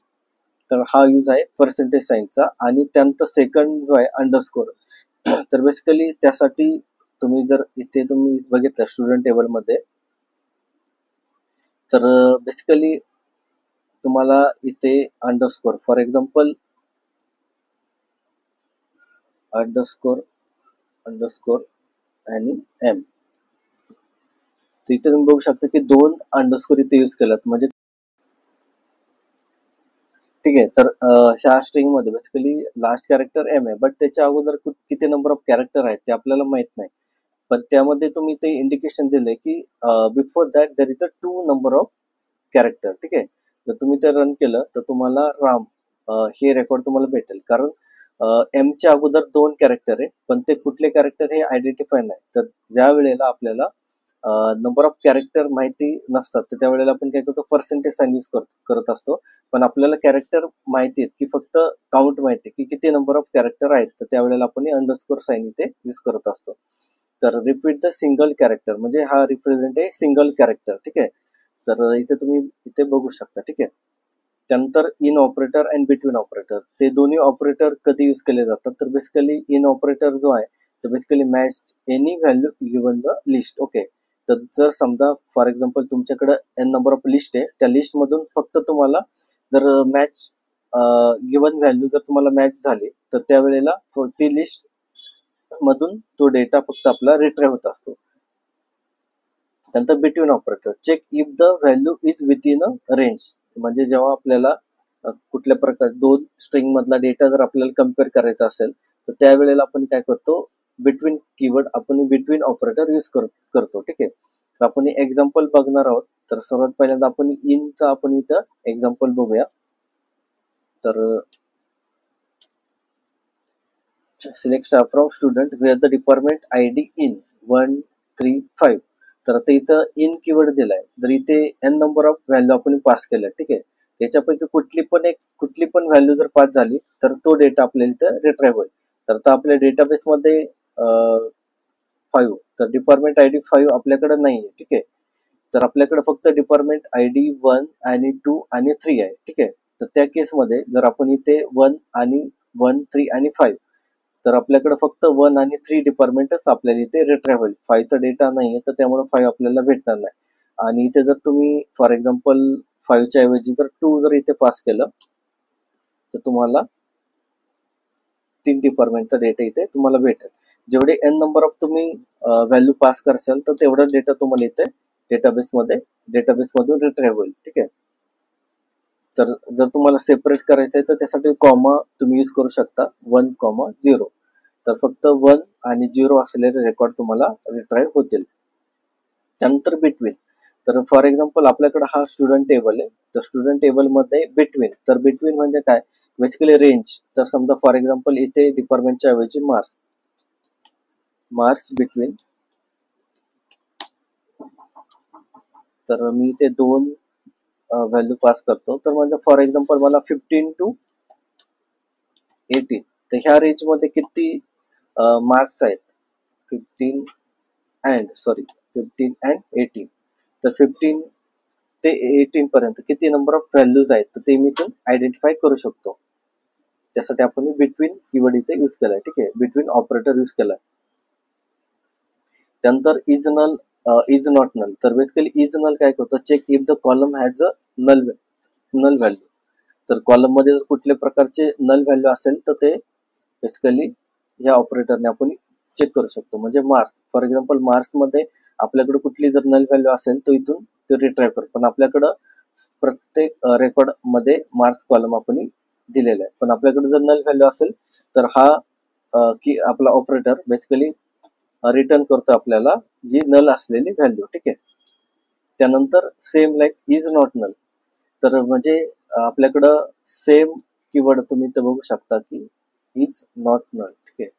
तर हा यूज आहे पर्सेंटेज साइनचा. आणि त्यानंतर सेकंड जो आहे अंडरस्कोर. तर बेसिकली त्यासाठी तुम्ही जर इथे तुम्ही बघितलं स्टुडंट टेबल मध्ये, तर बेसिकली तुम्हाला इथे अंडरस्कोर फॉर एक्झाम्पल अंडरस्कोर आणि एम. तर इथे तुम्ही बघू शकता की 2 अंडरस्कोर इथे यूज केलात, म्हणजे ठीक आहे. तर ह्या स्ट्रिंग मध्ये बेसिकली लास्ट कॅरेक्टर एम आहे, बट त्याच्या अगोदर किती नंबर ऑफ कॅरेक्टर आहेत ते आपल्याला माहित नाही. पण त्यामध्ये तुम्ही ते इंडिकेशन दिले की before that there is a 2 number of character. ठीक आहे. जर तुम्ही ते रन केलं तर तुम्हाला राम हे रेकॉर्ड तुम्हाला भेटेल, कारण एमच्या अगोदर 2 कॅरेक्टर आहे, पण ते कुठले कॅरेक्टर हे आयडेंटिफाय नाही. तर ज्या वेळेला आपल्याला नंबर ऑफ कॅरेक्टर माहिती नसतात तर त्यावेळेला आपण काय करतो, पर्सेंटेज साइन यूज करत असतो. पण आपल्याला कॅरेक्टर माहिती आहेत की फक्त काउंट माहिती की किती नंबर ऑफ कॅरेक्टर आहेत, तर त्यावेळेला आपण अंडरस्कोर साइन इथे यूज करत असतो. तर रिपीट द सिंगल कॅरेक्टर म्हणजे हा रिप्रेझेंट आहे सिंगल कॅरेक्टर. ठीक आहे. तर इथे तुम्ही इथे बघू शकता. ठीक आहे. त्यानंतर in operator and between operator, ते दोन्ही ऑपरेटर कधी यूज केले जातात, तर बेसिकली इन ऑपरेटर जो आहे तर basically match any value given the list. Okay. तर जर समजा फॉर एक्झाम्पल तुमच्याकडे एन नंबर ऑफ लिस्ट आहे, त्या लिस्ट मधून फक्त तुम्हाला जर मॅच गिवन व्हॅल्यू जर तुम्हाला मॅच झाली तर त्यावेळेला ती लिस्ट मधून तो डेटा फक्त आपला रिट्राईव्ह होत असतो. त्यानंतर between operator, check if the value is within a range, म्हणजे जेव्हा आपल्याला कुठल्या प्रकार 2 स्ट्रिंग मधला डेटा जर आपल्याला कम्पेअर करायचा असेल तर त्यावेळेला आपण काय करतो, बिटवीन कीवर्ड आपण बिटवीन ऑपरेटर यूज करतो. ठीक आहे. तर आपण एक्झाम्पल बघणार आहोत. तर सर्वात पहिल्यांदा आपण इनचा आपण इथं एक्झाम्पल बघूया. तर select star from student where the department ID in 1, 3, 5. तर आता इथं इन कीवर्ड दिलाय, तर इथे एन नंबर ऑफ व्हॅल्यू आपण पास केलं. ठीक आहे. त्याच्यापैकी कुठली पण व्हॅल्यू जर पास झाली तर तो डेटा आपल्याला इथं रिट्राईव्ह होईल. तर आता आपल्या डेटाबेस मध्ये 5, तर डिपार्टमेंट ID 5 आपल्याकडे नाहीये. ठीक आहे. तर आपल्याकडे फक्त डिपार्टमेंट ID 1 आणि 2 आणि 3 आहे. ठीक आहे. तर त्या केसमध्ये जर आपण इथे 1 आणि 1, 3 आणि 5, तर आपल्याकडे फक्त 1 आणि 3 डिपार्टमेंटच आपल्याला इथे रिट्राईव्ह होईल. 5 चा डेटा नाहीये, तर त्यामुळे 5 आपल्याला भेटणार नाही. आणि इथे जर तुम्ही फॉर एक्झाम्पल 5 च्या ऐवजी जर 2 जर इथे पास केलं तर तुम्हाला 3 डिपार्टमेंटचा डेटा इथे तुम्हाला भेटेल. जेवढे एन नंबर ऑफ तुम्ही व्हॅल्यू पास करशाल तर तेवढा डेटा तुम्हाला इथे डेटाबेस मधून रिट्राईव्ह होईल. ठीक आहे. तर जर तुम्हाला सेपरेट करायचं आहे तर त्यासाठी कॉमा तुम्ही यूज करू शकता, 1, 0. तर फक्त 1 आणि 0 असलेले रेकॉर्ड तुम्हाला रिट्राईव्ह होतील. त्यानंतर बिटवीन, तर फॉर एक्झाम्पल आपल्याकडे हा स्टुडंट टेबल आहे. तर स्टुडंट टेबल मध्ये बिटवीन, तर बिटवीन म्हणजे काय, बेसिकली रेंज. तर समजा फॉर एक्झाम्पल इथे डिपार्टमेंटच्या ऐवजी मार्क्स बिटवीन, तर मी इथे 2 व्हॅल्यू पास करतो. तर म्हणजे फॉर एक्झाम्पल मला 15 to 18, तर ह्या रेंज मध्ये किती मार्क्स आहेत, 15 and 18. तर 15 ते 18 पर्यंत किती नंबर ऑफ व्हॅल्यूज आहेत तर ते मी इथून आयडेंटिफाय करू शकतो. त्यासाठी आपण बिटवीन कीवर्ड इथे यूज केलाय. ठीक आहे. बिटवीन ऑपरेटर यूज केलाय. त्यानंतर is null, is not null, तर बेसिकली इज नल काय करतो, check if the column has a null value. तर कॉलम मध्ये जर कुठल्या प्रकारचे नल व्हॅल्यू असेल तर ते बेसिकली या ऑपरेटरने आपण चेक करू शकतो. म्हणजे मार्क्स, फॉर एक्झाम्पल मार्क्स मध्ये आपल्याकडे कुठली जर नल व्हॅल्यू असेल तर इथून ते रिट्राईव्ह करू. पण आपल्याकडं प्रत्येक रेकॉर्ड मध्ये मार्क्स कॉलम आपण दिलेला आहे, पण आपल्याकडे जर नल व्हॅल्यू असेल तर हा की आपला ऑपरेटर बेसिकली रिटर्न करतो आपल्याला जी नल असलेली व्हॅल्यू. ठीक आहे. त्यानंतर same like is not null, तर म्हणजे आपल्याकडं सेम कीवर्ड तुम्ही इथे बघू शकता की इज नॉट नल. ठीक आहे.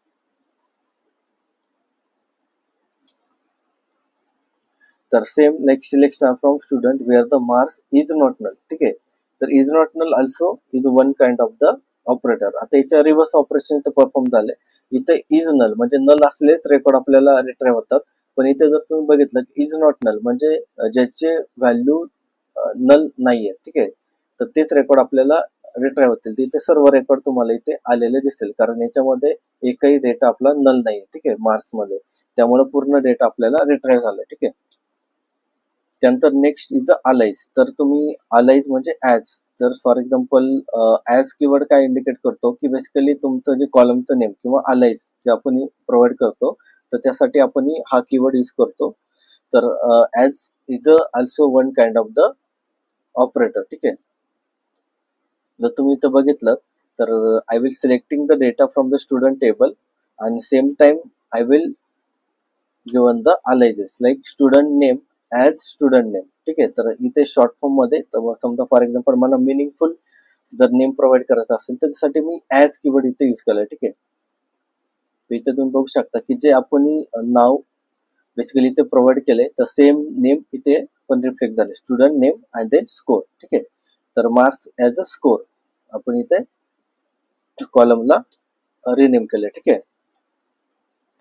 तर same like select star from student where the marks is not null. ठीक आहे. तर is not null also is one kind of the operator. आता याच्या रिव्हर्स ऑपरेशन इथे परफॉर्म झाले. इथे इज नल म्हणजे नल असलेच रेकॉर्ड आपल्याला रिट्राईव्ह होतात. पण इथे जर तुम्ही बघितलं इज नॉट नल म्हणजे ज्याचे व्हॅल्यू नल नाहीये. ठीक आहे. तर तेच रेकॉर्ड आपल्याला रिट्राईव्ह होतील. इथे सर्व रेकॉर्ड तुम्हाला इथे आलेले दिसतील, कारण याच्यामध्ये एकही डेटा आपला नल नाहीये. ठीक आहे. मार्क्स मध्ये, त्यामुळे पूर्ण डेटा आपल्याला रिट्राईव्ह झालाय. ठीक आहे. त्यानंतर नेक्स्ट इज अलाइज, तर तुम्ही अलाइज म्हणजे ॲज. तर फॉर एक्झाम्पल ॲज कीवर्ड काय इंडिकेट करतो की बेसिकली तुमचं जे कॉलमचं नेम किंवा अलाइज जे आपण प्रोव्हाइड करतो तर त्यासाठी आपण हा कीवर्ड यूज करतो. तर as is also one kind of the operator. ठीक आहे. जर तुम्ही इथं बघितलं तर I will selecting the data from the student table आणि same time I will given the aliases like student name as student name. ठीक आहे. तर इथे शॉर्ट फॉर्म मध्ये समजा फॉर एक्झाम्पल मला मिनिंगफुल जर नेम प्रोव्हाइड करायचा असेल तर त्यासाठी मी ॲज कीवर्ड इथे यूज केलाय. ठीक आहे. तर इथे तुम्ही बघू शकता की जे आपण नाव बेसिकली इथे प्रोव्हाइड केले तर सेम नेम इथे पण रिफ्लेक्ट झाले, student name and then score. ठीक आहे. तर मार्क्स ॲज अ स्कोर आपण इथे कॉलमला रिनेम केले. ठीक आहे.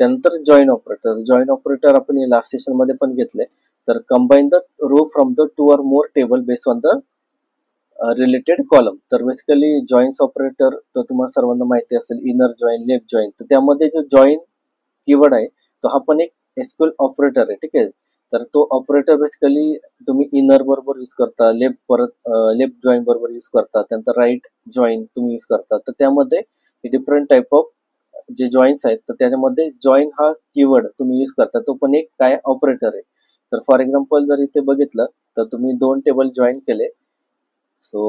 त्यानंतर जॉईन ऑपरेटर आपण लास्ट सेशन मध्ये पण घेतले. तर combine the row from the two or more table based on the related column. तर बेसिकली जॉईन्स ऑपरेटर तर तुम्हाला सर्वांना माहिती असेल, इनर जॉईन, लेफ्ट जॉईन. तर त्यामध्ये जो जॉईन कीवर्ड आहे तो हा पण एक एसक्यूएल ऑपरेटर आहे. ठीक आहे. तर तो ऑपरेटर बेसिकली तुम्ही इनर बरोबर यूज करता, लेफ्ट जॉईन बरोबर यूज करता, त्यानंतर राईट जॉईन तुम्ही यूज करता. तर त्यामध्ये डिफरंट टाइप ऑफ जे जॉईन्स आहेत तर त्याच्यामध्ये जॉईन हा कीवर्ड तुम्ही यूज करता, तो पण एक काय ऑपरेटर आहे. तर फॉर एक्झाम्पल जर इथे बघितलं तर तुम्ही दोन टेबल जॉईन केले. So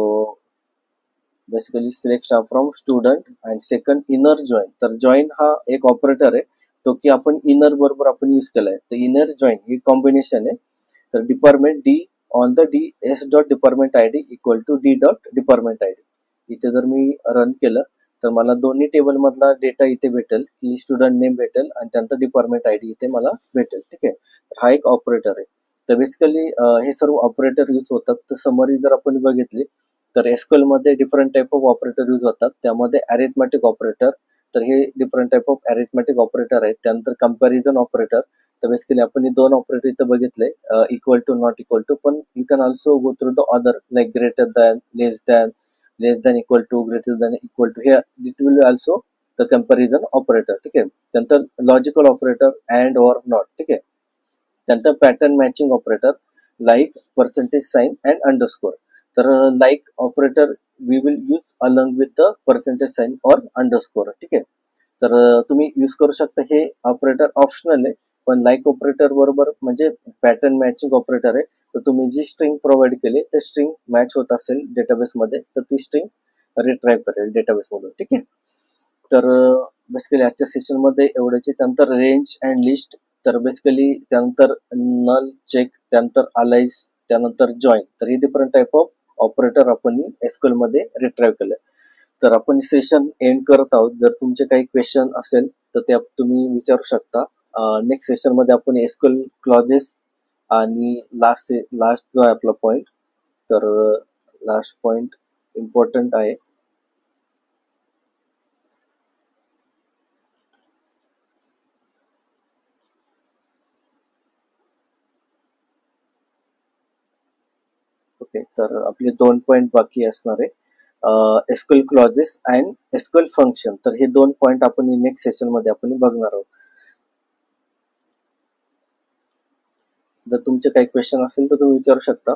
basically select star from student and second inner join. तर जॉईन हा एक ऑपरेटर आहे तो की आपण इनर बरोबर आपण यूज केलाय. तर इनर जॉईन ही कॉम्बिनेशन आहे. तर department D on the D S dot department I D equal to D dot department I D. इथे जर मी रन केलं तर मला दोन्ही टेबल मधला डेटा इथे भेटेल की स्टुडंट नेम भेटेल आणि त्यानंतर डिपार्टमेंट आय डी इथे मला भेटेल. ठीक आहे. हा एक ऑपरेटर आहे. तर बेसिकली हे सर्व ऑपरेटर यूज होतात. तर समरी जर आपण बघितली तर एसक्यूएल मध्ये different type of operator use होतात. त्यामध्ये अरिथमेटिक ऑपरेटर, तर हे different type of arithmetic operator आहेत. त्यानंतर कंपॅरिझन ऑपरेटर. तर बेसिकली आपण हे दोन ऑपरेटर इथे बघितले, equal to, not equal to. पण you can also go through the other like greater than, less than equal to, greater than equal to. हे it will also the comparison operator. ठीक आहे. त्यानंतर logical operator and or not. ठीक आहे. त्यानंतर pattern matching operator like percentage sign and underscore. तर like operator we will use along with the percentage sign और underscore. ठीक आहे. तर तुम्ही यूज करू शकता. हे ऑपरेटर ऑप्शनल आहे, पण लाईक ऑपरेटर बरोबर म्हणजे पॅटर्न मॅचिंग ऑपरेटर आहे. तर तुम्ही जी स्ट्रिंग प्रोव्हाइड केली ते स्ट्रिंग मॅच होत असेल डेटाबेस मध्ये तर ती स्ट्रिंग रिट्राईव्ह करेल डेटाबेस मधून. ठीक आहे. तर बेसिकली आजच्या सेशन मध्ये एवढ्याचे. त्यानंतर रेंज अँड लिस्ट. तर बेसिकली त्यानंतर नल चेक, त्यानंतर अलाइज, त्यानंतर जॉईन. तर ही डिफरंट टाइप ऑफ ऑपरेटर आपण एसक्यूएल मध्ये रिट्राईव्ह केलं. तर आपण सेशन एंड करत आहोत. जर तुमचे काही क्वेश्चन असेल तर ते तुम्ही विचारू शकता. नेक्स्ट सेशन मध्ये आपण एसक्यूएल क्लॉजेस आणि लास्ट जो आहे आपला पॉइंट, तर लास्ट पॉइंट इम्पॉर्टंट आहे. ओके. तर आपले 2 पॉइंट बाकी असणार आहे, SQL clauses and SQL function. तर हे 2 पॉइंट आपण नेक्स्ट सेशन मध्ये आपण बघणार आहोत. जर तुमचे काही क्वेश्चन असेल तर तुम्ही विचारू शकता.